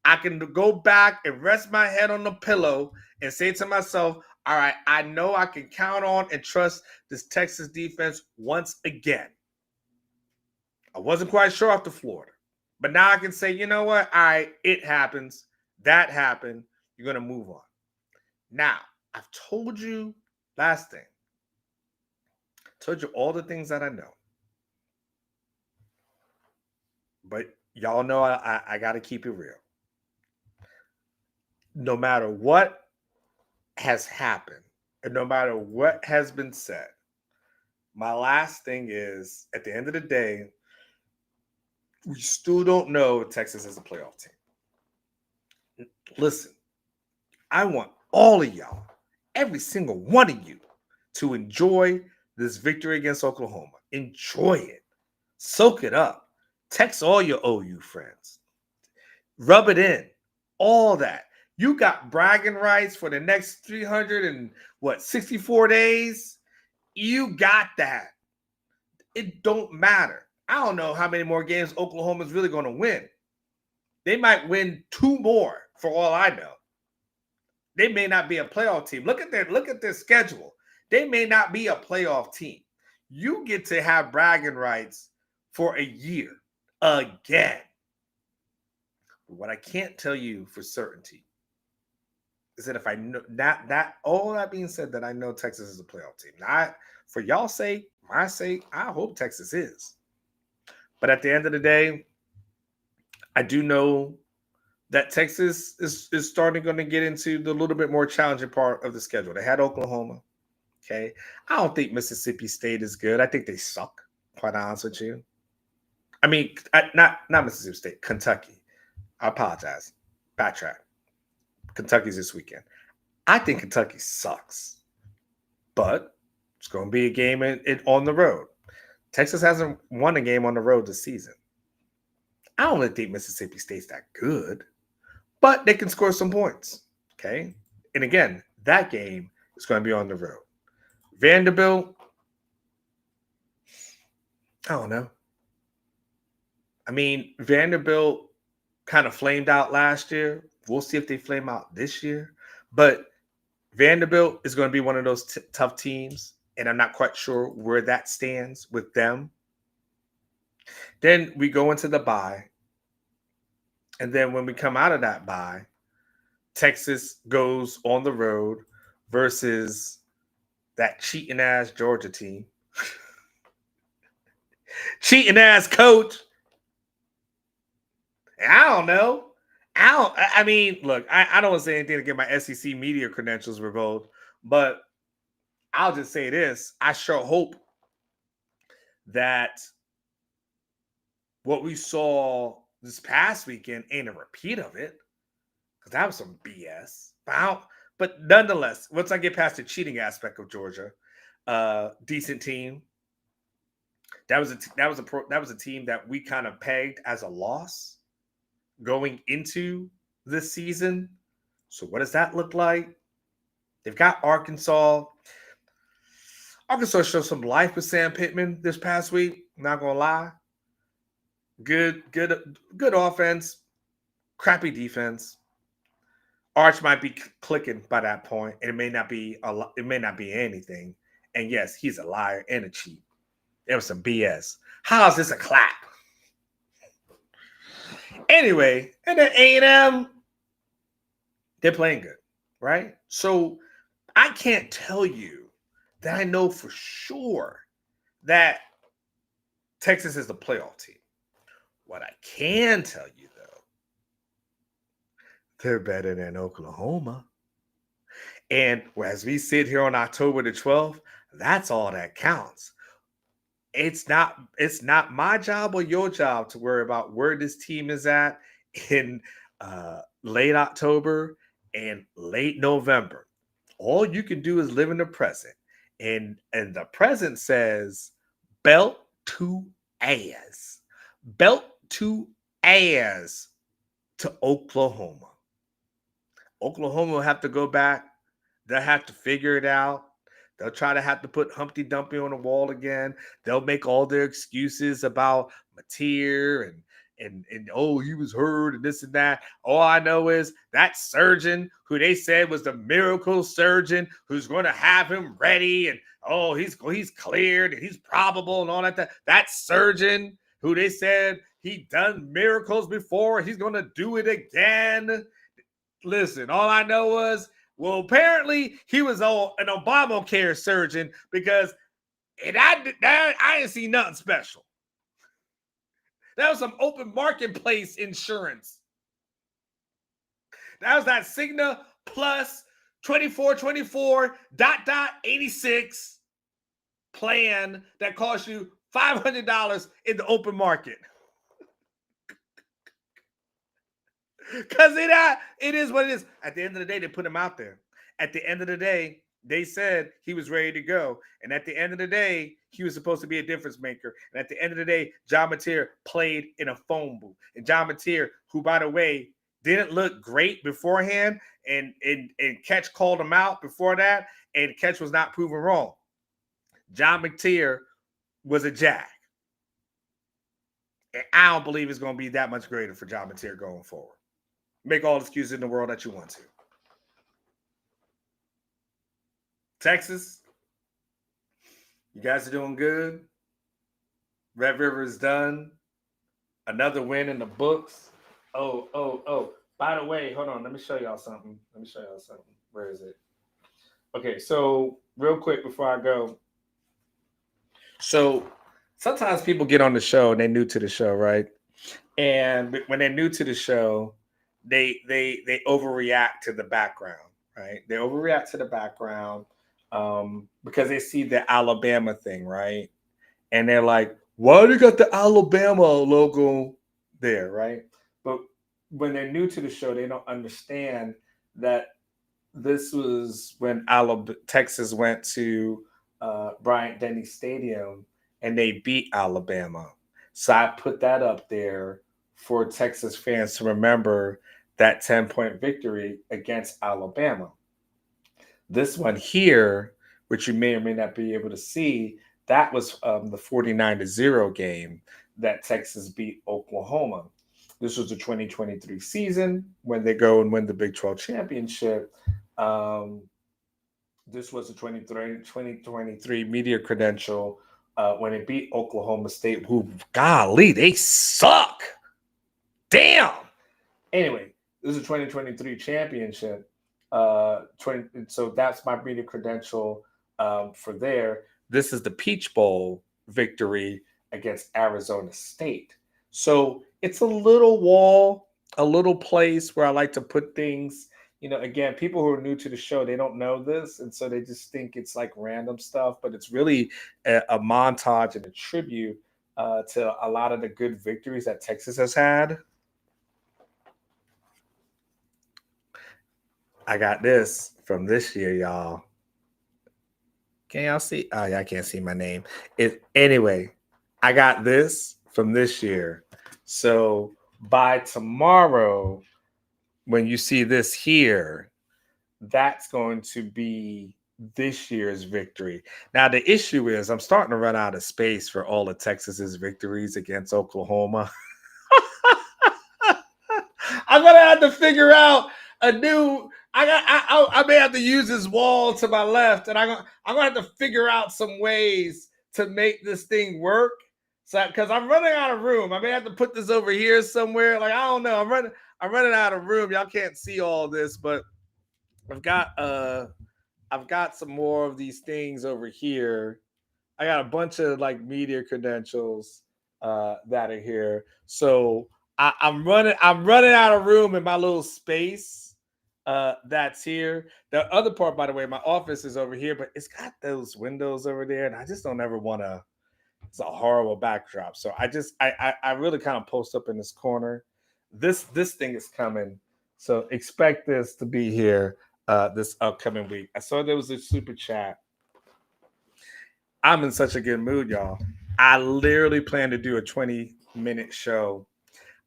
I can go back and rest my head on the pillow and say to myself, all right, I know I can count on and trust this Texas defense once again. I wasn't quite sure after Florida. But now I can say, you know what? All right, it happens. That happened. You're going to move on. Now, I've told you last thing. Told you all the things that I know. But y'all know I got to keep it real. No matter what has happened, and no matter what has been said, my last thing is, at the end of the day, we still don't know if Texas is a playoff team. Listen, I want all of y'all, every single one of you, to enjoy this victory against Oklahoma. Enjoy it. Soak it up. Text all your OU friends. Rub it in. All that. You got bragging rights for the next 64 days. You got that. It don't matter. I don't know how many more games Oklahoma's really going to win. They might win 2 more for all I know. They may not be a playoff team. Look at their schedule. They may not be a playoff team. You get to have bragging rights for a year again. But what I can't tell you for certainty is that if I know that all that being said, that I know Texas is a playoff team. Not for y'all's sake, my sake, I hope Texas is. But at the end of the day, I do know that Texas is starting going to get into the little bit more challenging part of the schedule. They had Oklahoma. Okay. I don't think Mississippi State is good. I think they suck, quite honest with you. I mean, not Mississippi State, Kentucky. I apologize. Backtrack. Kentucky's this weekend. I think Kentucky sucks. But it's going to be a game on the road. Texas hasn't won a game on the road this season. I don't really think Mississippi State's that good, but they can score some points. Okay. And again, that game is going to be on the road. Vanderbilt, I don't know. I mean, Vanderbilt kind of flamed out last year. We'll see if they flame out this year. But Vanderbilt is going to be one of those tough teams, and I'm not quite sure where that stands with them. Then we go into the bye. And then when we come out of that bye, Texas goes on the road versus that cheating-ass Georgia team. Cheating-ass coach. I don't know. I mean, look, I don't want to say anything to get my SEC media credentials revoked, but I'll just say this. I sure hope that what we saw this past weekend ain't a repeat of it, because that was some BS. But nonetheless, once I get past the cheating aspect of Georgia, decent team. That was a team that we kind of pegged as a loss going into this season. So what does that look like? They've got Arkansas. Arkansas showed some life with Sam Pittman this past week. Not gonna lie. Good offense, crappy defense. Arch might be clicking by that point, and it may not be anything. And yes, he's a liar and a cheat. There was some BS. How is this a clap? Anyway, and then A&M, they're playing good, right? So I can't tell you that I know for sure that Texas is the playoff team. What I can tell you, though, they're better than Oklahoma. And as we sit here on October the 12th, that's all that counts. It's not my job or your job to worry about where this team is at in late October and late November. All you can do is live in the present. And the present says belt to ass. Belt to ass to Oklahoma. Oklahoma will have to go back. They'll have to figure it out. They'll try to have to put Humpty Dumpty on the wall again. They'll make all their excuses about Mateer and oh, he was hurt and this and that. All I know is that surgeon who they said was the miracle surgeon who's going to have him ready and oh, he's cleared and he's probable and all that. That surgeon who they said He done miracles before. He's going to do it again. Listen, all I know was, well, apparently he was an Obamacare surgeon because I didn't see nothing special. That was some open marketplace insurance. That was that Cigna Plus 2424.86 plan that cost you $500 in the open market. Because it is what it is. At the end of the day, they put him out there. At the end of the day, they said he was ready to go. And at the end of the day, he was supposed to be a difference maker. And at the end of the day, John Mateer played in a phone booth. And John Mateer, who, by the way, didn't look great beforehand, and Ketch called him out before that, and Ketch was not proven wrong. John Mateer was a jack. And I don't believe it's going to be that much greater for John Mateer going forward. Make all the excuses in the world that you want to. Texas, you guys are doing good. Red River is done. Another win in the books. Oh. By the way, hold on. Let me show y'all something. Where is it? Okay, so real quick before I go. So sometimes people get on the show and they're new to the show, right? And when they're new to the show, they overreact to the background, right? They overreact to the background because they see the Alabama thing, right? And they're like, why they got the Alabama logo there, right? But when they're new to the show, they don't understand that this was when Texas went to Bryant-Denny Stadium and they beat Alabama. So I put that up there for Texas fans to remember that 10-point victory against Alabama. This one here, which you may or may not be able to see, that was the 49-0 game that Texas beat Oklahoma. This was the 2023 season when they go and win the Big 12 championship. This was the 2023 media credential when it beat Oklahoma State, who, golly, they suck. Damn. Anyway, this is a 2023 championship. So that's my media credential for there. This is the Peach Bowl victory against Arizona State. So it's a little wall, a little place where I like to put things. You know, again, people who are new to the show, they don't know this. And so they just think it's like random stuff, but it's really a montage and a tribute to a lot of the good victories that Texas has had. I got this from this year, y'all. Can y'all see? Oh, yeah, I can't see my name. Anyway, I got this from this year. So by tomorrow, when you see this here, that's going to be this year's victory. Now, the issue is I'm starting to run out of space for all of Texas's victories against Oklahoma. I'm going to have to figure out a new... I may have to use this wall to my left, and I'm going to have to figure out some ways to make this thing work. So, because I'm running out of room. I may have to put this over here somewhere. Like, I don't know. I'm running out of room. Y'all can't see all this, but I've got some more of these things over here. I got a bunch of like media credentials that are here. So I'm running out of room in my little space that's here. The other part, by the way, my office is over here, but it's got those windows over there, and I just don't ever want to. It's a horrible backdrop. So I really kind of post up in this corner. This thing is coming. So expect this to be here this upcoming week. I saw there was a super chat. I'm in such a good mood, y'all. I literally plan to do a 20-minute show.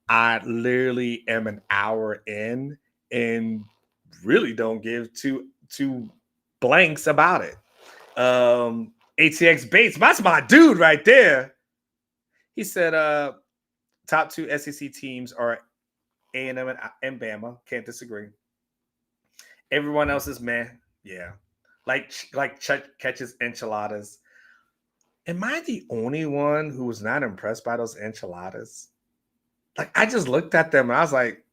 I literally am an hour in and really don't give two blanks about it. ATX Bates, that's my dude right there. He said top two SEC teams are A&M and Bama. Can't disagree. Everyone else is meh. Yeah. Like catches enchiladas. Am I the only one who was not impressed by those enchiladas? like I just looked at them and I was like,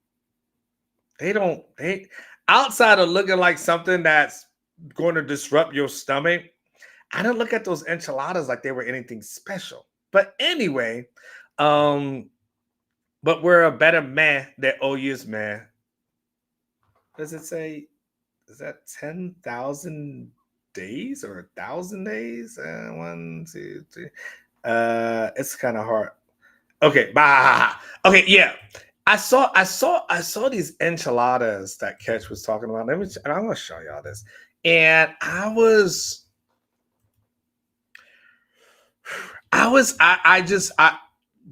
they outside of looking like something that's going to disrupt your stomach, I didn't look at those enchiladas like they were anything special. But anyway, um, but we're a better man than OU's man. Does it say, is that 10,000 days or 1,000 days? One, two, three. It's kind of hard. Okay, bah. Okay, yeah. I saw these enchiladas that Ketch was talking about. And I'm gonna show y'all this. And I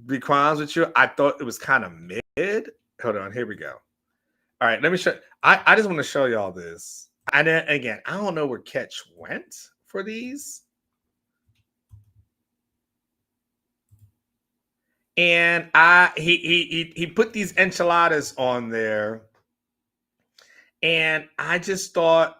be quite honest with you, I thought it was kind of mid. Hold on, here we go. All right, let me show. I just want to show y'all this. And then again, I don't know where Ketch went for these. And he put these enchiladas on there, and I just thought,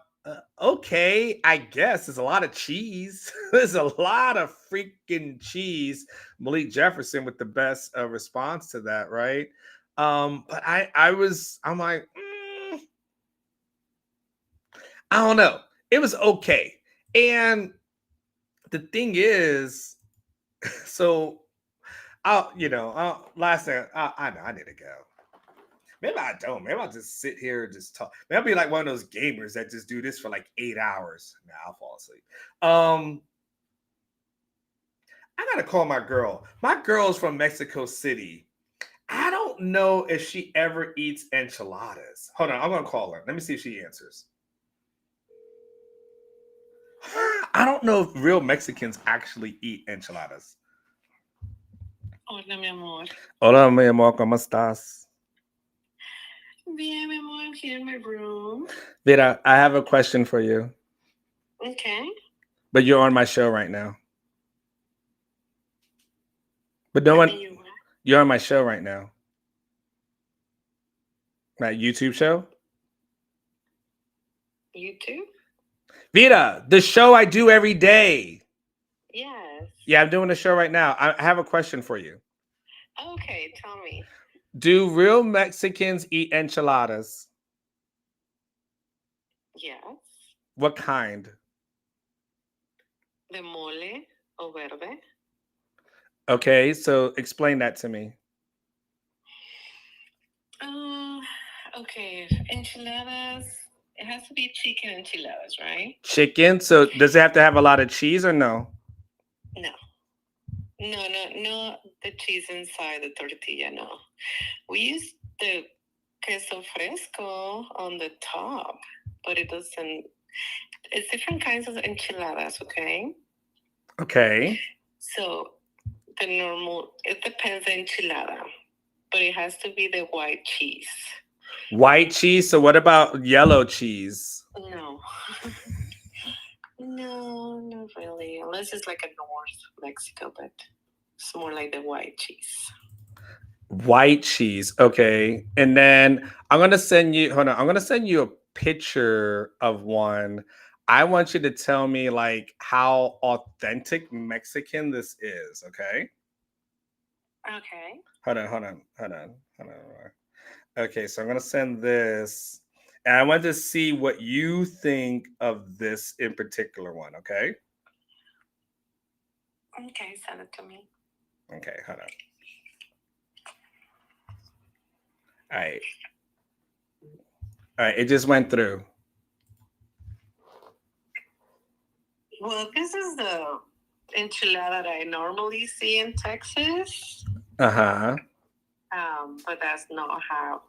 okay, I guess there's a lot of cheese. There's a lot of freaking cheese. Malik Jefferson with the best response to that, right? But I'm like, I don't know. It was okay, and the thing is, so last thing, I know I need to go. Maybe I don't. Maybe I'll just sit here and just talk. Maybe I'll be like one of those gamers that just do this for like 8 hours. Now I'll fall asleep. I gotta call my girl. My girl's from Mexico City. I don't know if she ever eats enchiladas. Hold on, I'm gonna call her. Let me see if she answers. I don't know if real Mexicans actually eat enchiladas. Hola, mi amor. Hola, mi amor, ¿cómo estás? Bien, mi amor, I'm here in my room. Vera, I have a question for you. Okay. But you're on my show right now. But no one, you're on my show right now. My YouTube show? YouTube? Vita, the show I do every day. Yes. Yeah, I'm doing a show right now. I have a question for you. Okay, tell me. Do real Mexicans eat enchiladas? Yes. What kind? The mole o verde. Okay, so explain that to me. Okay, enchiladas. It has to be chicken enchiladas, right? Chicken. So does it have to have a lot of cheese or no? No. No. The cheese inside the tortilla, no. We use the queso fresco on the top, but it doesn't. It's different kinds of enchiladas, okay? Okay. So it depends on enchilada, but it has to be the white cheese. White cheese? So what about yellow cheese? No. No, not really. Unless it's like a North Mexico, but it's more like the white cheese. White cheese. Okay. And then I'm going to send you, hold on. I'm going to send you a picture of one. I want you to tell me like how authentic Mexican this is. Okay. Okay. Hold on. Okay. So I'm going to send this. And I want to see what you think of this in particular one. Okay. Okay. Send it to me. Okay. Hold on. All right. All right. It just went through. Well, this is the enchilada that I normally see in Texas. Uh-huh. But that's not how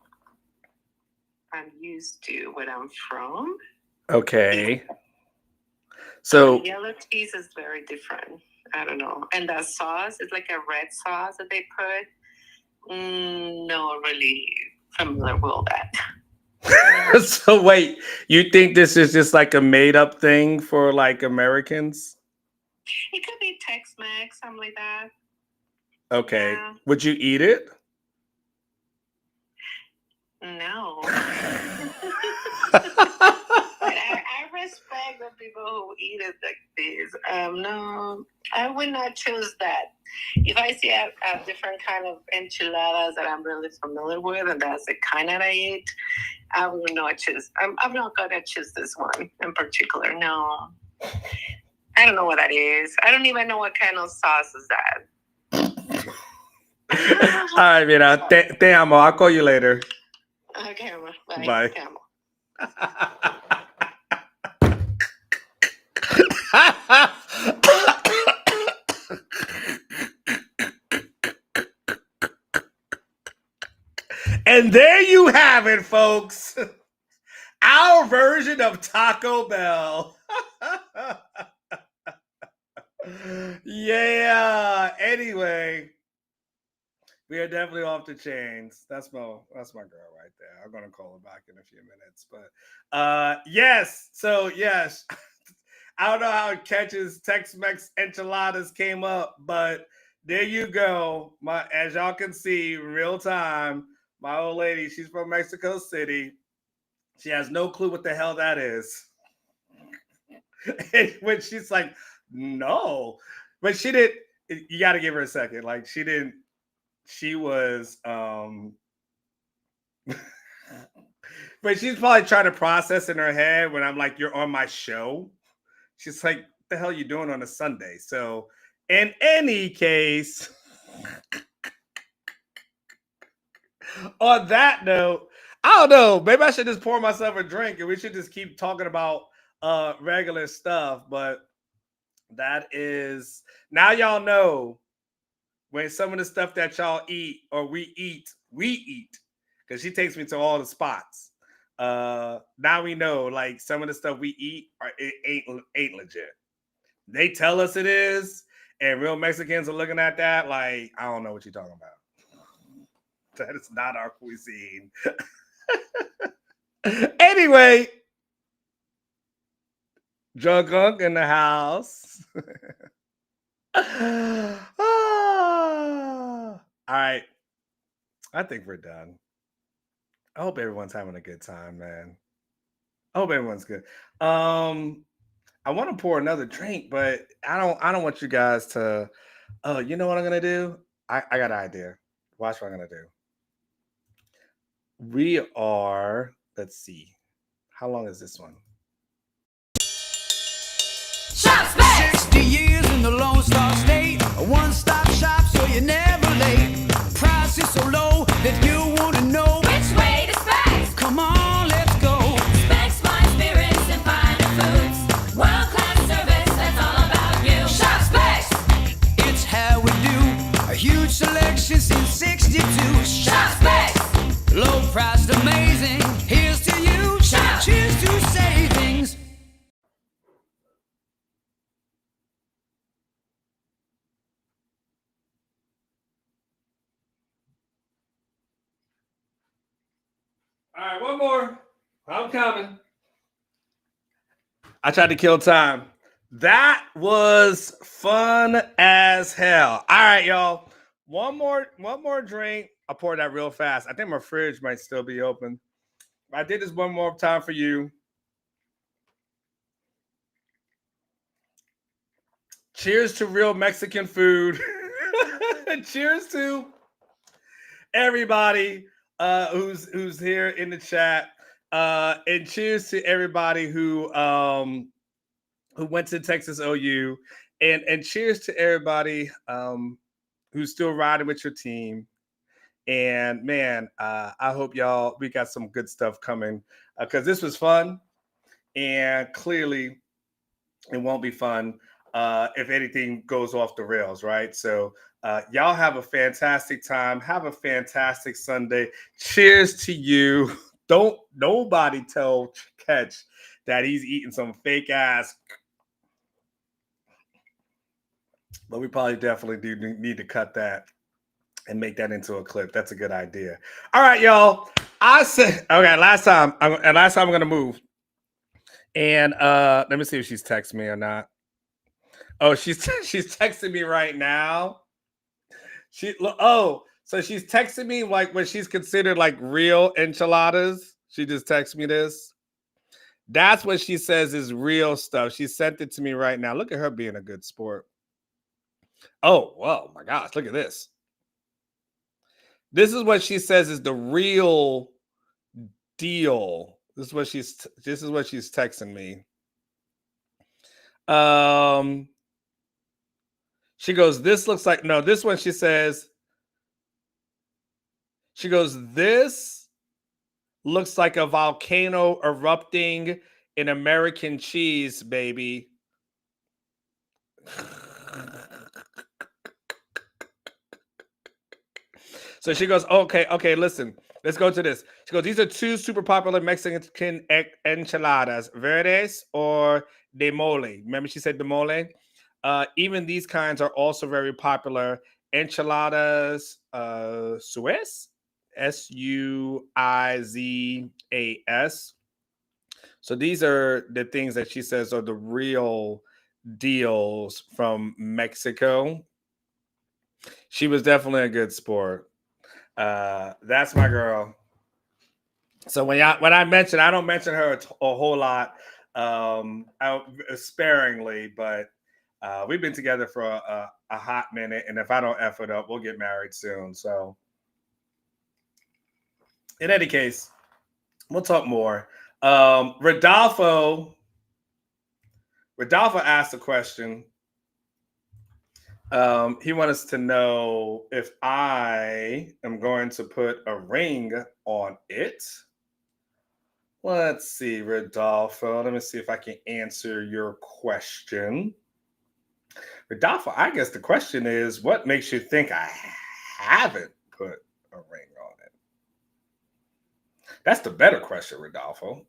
I'm used to where I'm from. Okay. So yellow cheese is very different. I don't know. And that sauce is like a red sauce that they put. No, really familiar with that. So wait, you think this is just like a made up thing for like Americans? It could be Tex-Mex, something like that. Okay. Yeah. Would you eat it? No. I respect the people who eat it like this. No, I would not choose that. if I see a different kind of enchiladas that I'm really familiar with, and that's the kind that I eat, I will not choose. I'm not gonna choose this one in particular. No, I don't know what that is. I don't even know what kind of sauce is that. All right, mira, te amo. I'll call you later. Okay, bye. Bye. Te amo. And there you have it, folks. Our version of Taco Bell. Yeah. Anyway, we are definitely off the chains. That's my girl right there. I'm gonna call her back in a few minutes. But yes. So yes. I don't know how it catches Tex-Mex enchiladas came up, but there you go. As y'all can see, real time, my old lady, she's from Mexico City. She has no clue what the hell that is. And when she's like, no. But she did, you gotta give her a second. Like she was but she's probably trying to process in her head when I'm like, you're on my show. She's like, what the hell are you doing on a Sunday? So, in any case, on that note, I don't know. Maybe I should just pour myself a drink and we should just keep talking about regular stuff. But that is, now y'all know when some of the stuff that y'all eat or we eat, because she takes me to all the spots. Now we know, like, some of the stuff we eat it ain't legit. They tell us it is, and real Mexicans are looking at that like, I don't know what you're talking about. That is not our cuisine. Anyway, Drunk Unk in the house. All right. I think we're done. I hope everyone's having a good time, man. I hope everyone's good. I want to pour another drink, but I don't want you guys to you know what I'm gonna do? I got an idea. Watch what I'm gonna do. We are, let's see. How long is this one? Shop Space! 60 years in the Lone Star State. A one-stop shop so you're never late. Price is so low that you want to know Which way to Specs? Come on, let's go. Specs, fine spirits and finer foods. World-class service, that's all about you. Shop Specs! It's how we do. A huge selection since 62. Shop Specs! Low priced, amazing. Here's to you. Shop. Cheers to savings. All right, one more. I'm coming. I tried to kill time. That was fun as hell. All right, y'all. One more drink. I'll pour that real fast. I think my fridge might still be open. I did this one more time for you. Cheers to real Mexican food. Cheers to everybody who's here in the chat. And cheers to everybody who went to Texas OU. And cheers to everybody who's still riding with your team. And man, I hope y'all, we got some good stuff coming because this was fun. And clearly it won't be fun if anything goes off the rails, right? So y'all have a fantastic time. Have a fantastic Sunday. Cheers to you. Don't nobody tell Catch that he's eating some fake ass. But we probably definitely do need to cut that and make that into a clip. That's a good idea. All right, y'all. I said, okay, last time I'm going to move. And let me see if she's texting me or not. Oh, she's texting me right now. So she's texting me like when she's considered like real enchiladas. She just texted me this. That's what she says is real stuff. She sent it to me right now. Look at her being a good sport. Oh my gosh, look at this. This is what she says is the real deal. This is what she's texting me. She goes, this looks like, no, this one she says, she goes, this looks like a volcano erupting in American cheese, baby. So she goes, okay, listen, let's go to this. She goes, these are two super popular Mexican enchiladas, verdes or de mole. Remember she said de mole? Even these kinds are also very popular. Enchiladas Suizas, Suizas. So these are the things that she says are the real deals from Mexico. She was definitely a good sport. That's my girl. So when I mention, I don't mention her a whole lot, sparingly, but we've been together for a hot minute, and if I don't F it up, we'll get married soon. So in any case, we'll talk more. Rodolfo asked a question. He wants us to know if I am going to put a ring on it. Let's see, Rodolfo. Let me see if I can answer your question. Rodolfo, I guess the question is, what makes you think I haven't put a ring on it? That's the better question, Rodolfo.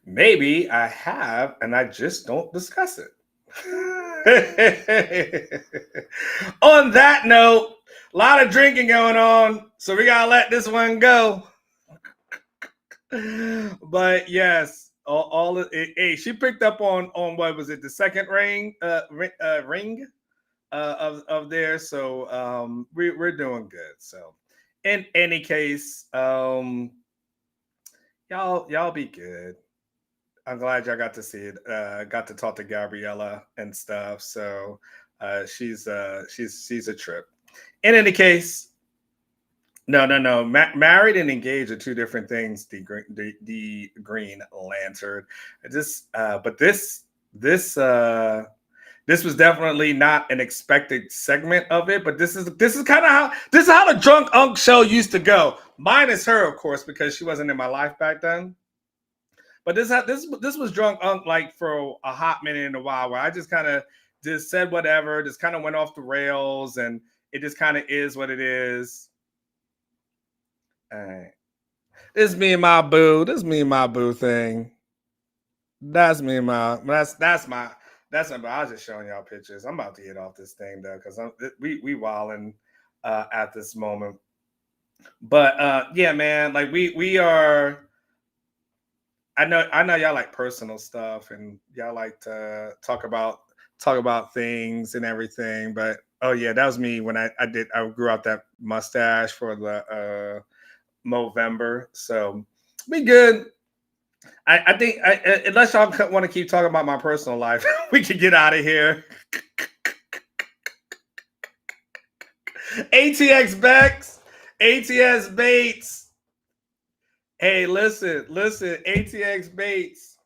Maybe I have, and I just don't discuss it. On that note, a lot of drinking going on, so we gotta let this one go. But yes, hey, she picked up on what was it, the second ring of theirs. So we're doing good. So in any case, y'all be good. I'm glad y'all got to see it. Got to talk to Gabriella and stuff. So she's a trip. In any case, no. Married and engaged are two different things. The Green Lantern. But this was definitely not an expected segment of it. But this is kind of how the Drunk Unk show used to go. Minus her, of course, because she wasn't in my life back then. But this was Drunk Unk like for a hot minute in a while, where I just kind of just said whatever, just kind of went off the rails, and it just kind of is what it is. All right. This is me and my boo. This is me and my boo thing. That's me and my that's my I was just showing y'all pictures. I'm about to get off this thing though, because we wilding at this moment. But yeah, man, like we are. I know y'all like personal stuff, and y'all like to talk about things and everything. But oh yeah, that was me when I grew out that mustache for the Movember. So we good. I think unless y'all want to keep talking about my personal life, we can get out of here. ATX Bex, ATS Bates. Hey, listen, ATX Bates.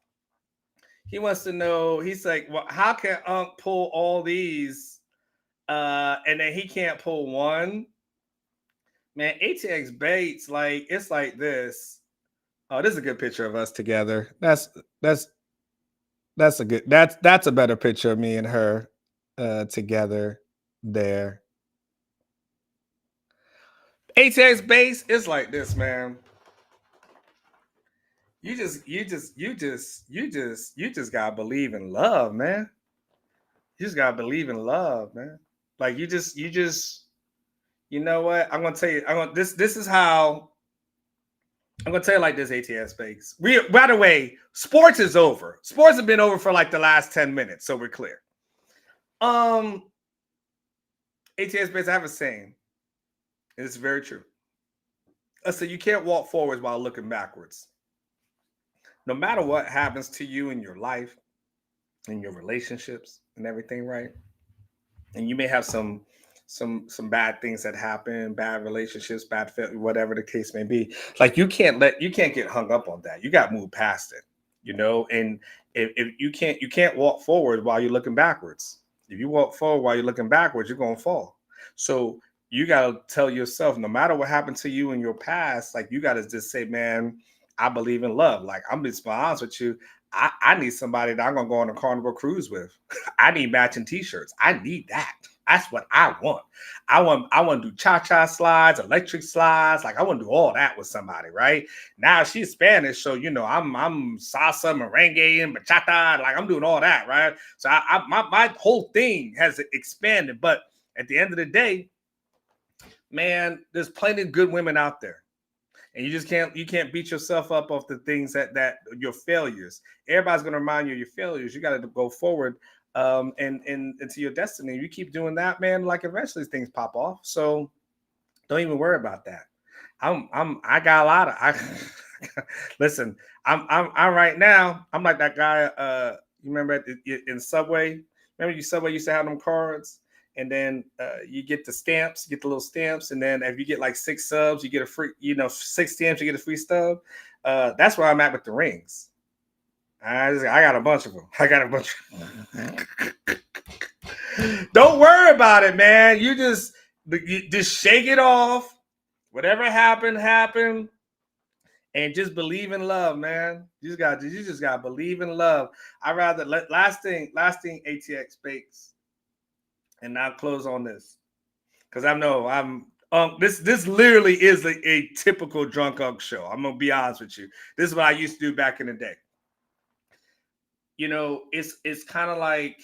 He wants to know, he's like, well, how can Unc pull all these and then he can't pull one? Man, ATX Bates, like, it's like this. Oh, this is a good picture of us together. That's a good, that's a better picture of me and her together there. ATX Bates, it's like this, man. You just gotta believe in love, man. You just gotta believe in love, man. Like you know what? I'm gonna tell you. This is how I'm gonna tell you like this. ATS Space. By the way, sports is over. Sports have been over for like the last 10 minutes, so we're clear. ATS Space. I have a saying. And it's very true. I said you can't walk forwards while looking backwards. No matter what happens to you in your life, in your relationships, and everything, right? and you may have some bad things that happen, bad relationships, whatever the case may be. Like you can't get hung up on that. You got to move past it, And if you can't walk forward while you're looking backwards. If you walk forward while you're looking backwards, you're gonna fall. So you gotta tell yourself, no matter what happened to you in your past, like you gotta just say, man, I believe in love. Like I'm just be honest with you. I need somebody that I'm gonna go on a carnival cruise with. I need matching t-shirts. I need that. That's what I want. I want to do cha-cha slides, electric slides. Like I want to do all that with somebody, right? Now she's Spanish, so I'm salsa, merengue, and bachata. Like I'm doing all that, right? So my whole thing has expanded. But at the end of the day, man, there's plenty of good women out there. And you can't beat yourself up off the things that your failures. Everybody's gonna remind you of your failures. You got to go forward and into your destiny. You keep doing that, man. Like eventually things pop off. So don't even worry about that. I got a lot of listen. I'm right now. I'm like that guy. You remember in Subway? Remember Subway used to have them cards, and then you get the stamps, you get the little stamps, and then if you get like 6 subs, you get a free. 6 stamps, you get a free stub. That's where I'm at with the rings. I got a bunch of them. I got a bunch. Don't worry about it, man. You just shake it off. Whatever happened, and just believe in love, man. You just got to believe in love. I rather last thing ATX bakes, and I'll close on this because I know I'm. This literally is a typical drunk unk show. I'm gonna be honest with you. This is what I used to do back in the day. It's kind of like,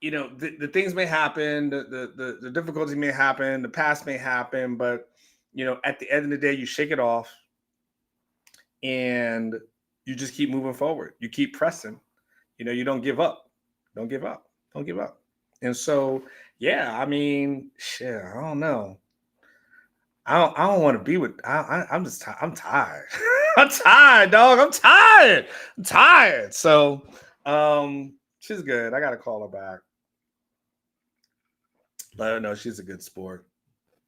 the things may happen, the difficulties may happen, the past may happen, but at the end of the day, you shake it off and you just keep moving forward. You keep pressing. You don't give up. Don't give up. Don't give up. And so, yeah, I mean, shit, I don't know. I don't want to be with. I'm just. I'm tired. I'm tired, dog. I'm tired. I'm tired. So, she's good. I gotta call her back. Let her know she's a good sport,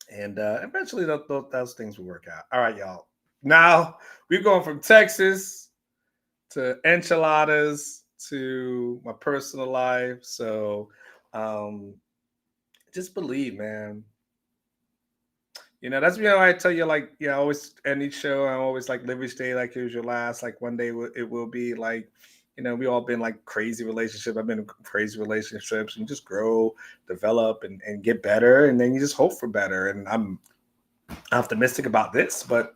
and eventually those things will work out. All right, y'all. Now we're going from Texas to enchiladas to my personal life. So, just believe, man. That's I tell you, like, I always end each show. I always like live each day like it was your last. Like one day it will be like, we all been like crazy relationship. I've been in crazy relationships, and just grow, develop, and get better. And then you just hope for better. And I'm optimistic about this, but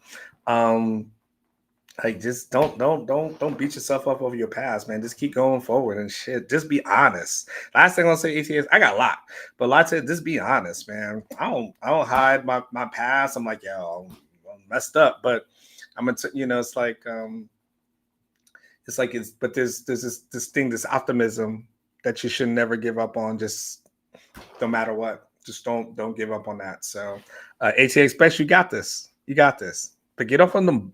like just don't beat yourself up over your past, man. Just keep going forward and shit. Just be honest. Last thing I'm gonna say, ATS, I got a lot, but a lot to just be honest, man. I don't hide my past. I'm like, yo, I'm messed up, but I'm gonna but there's this thing, this optimism that you should never give up on, just no matter what. Just don't give up on that. So ATX Best, you got this. You got this. But get off on them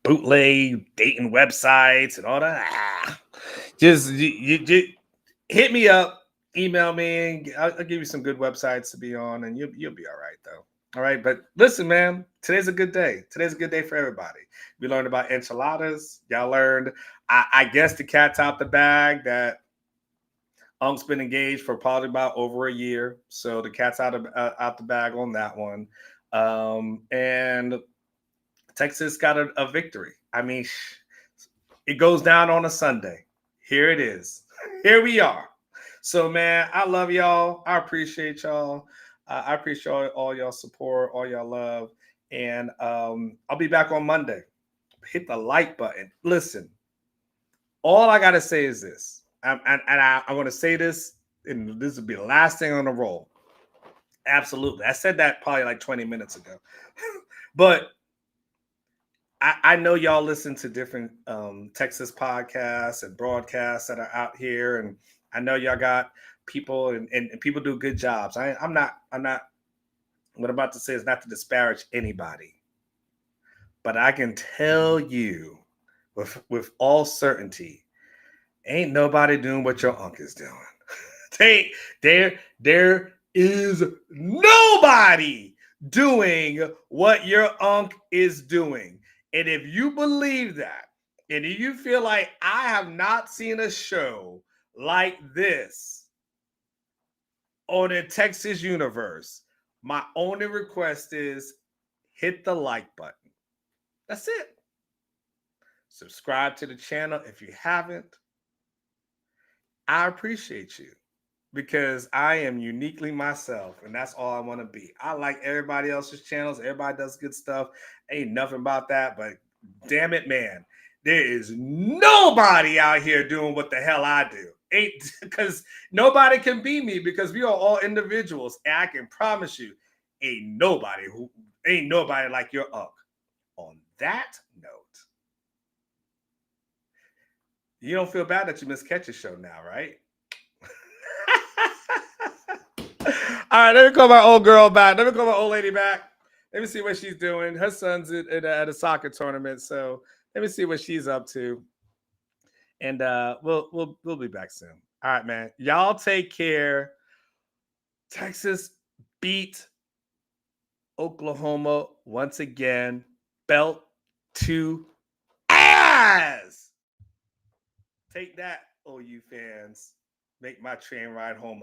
bootleg dating websites and all that. Just you hit me up, email me, and I'll give you some good websites to be on, and you'll be all right though. All right, but listen, man, today's a good day. Today's a good day for everybody. We learned about enchiladas. Y'all learned, I guess, the cat's out the bag that Unk's been engaged for probably about over a year. So the cat's out the bag on that one. And Texas got a victory. I mean, it goes down on a Sunday. Here it is. Here we are. So, man, I love y'all. I appreciate y'all. I appreciate all y'all support, all y'all love. And I'll be back on Monday. Hit the like button. Listen, all I got to say is this. I'm going to say this, and this will be the last thing on the roll. Absolutely. I said that probably like 20 minutes ago. But I know y'all listen to different Texas podcasts and broadcasts that are out here, and I know y'all got people and people do good jobs. I'm not. What I'm about to say is not to disparage anybody, but I can tell you with all certainty, ain't nobody doing what your uncle is doing. There is nobody doing what your unk is doing. And if you believe that, and if you feel like I have not seen a show like this on the Texas universe, my only request is hit the like button. That's it. Subscribe to the channel if you haven't. I appreciate you because I am uniquely myself, and that's all I want to be. I like everybody else's channels. Everybody does good stuff. Ain't nothing about that, but damn it, man, there is nobody out here doing what the hell I do. Ain't because nobody can be me because we are all individuals. And I can promise you, ain't nobody like your unk. On that note, you don't feel bad that you missed Catch's show now, right? All right, let me call my old girl back. Let me call my old lady back. Let me see what she's doing. Her son's at a soccer tournament, so let me see what she's up to. And we'll be back soon. All right, man. Y'all take care. Texas beat Oklahoma once again. Belt to ass. Take that, OU fans. Make my train ride home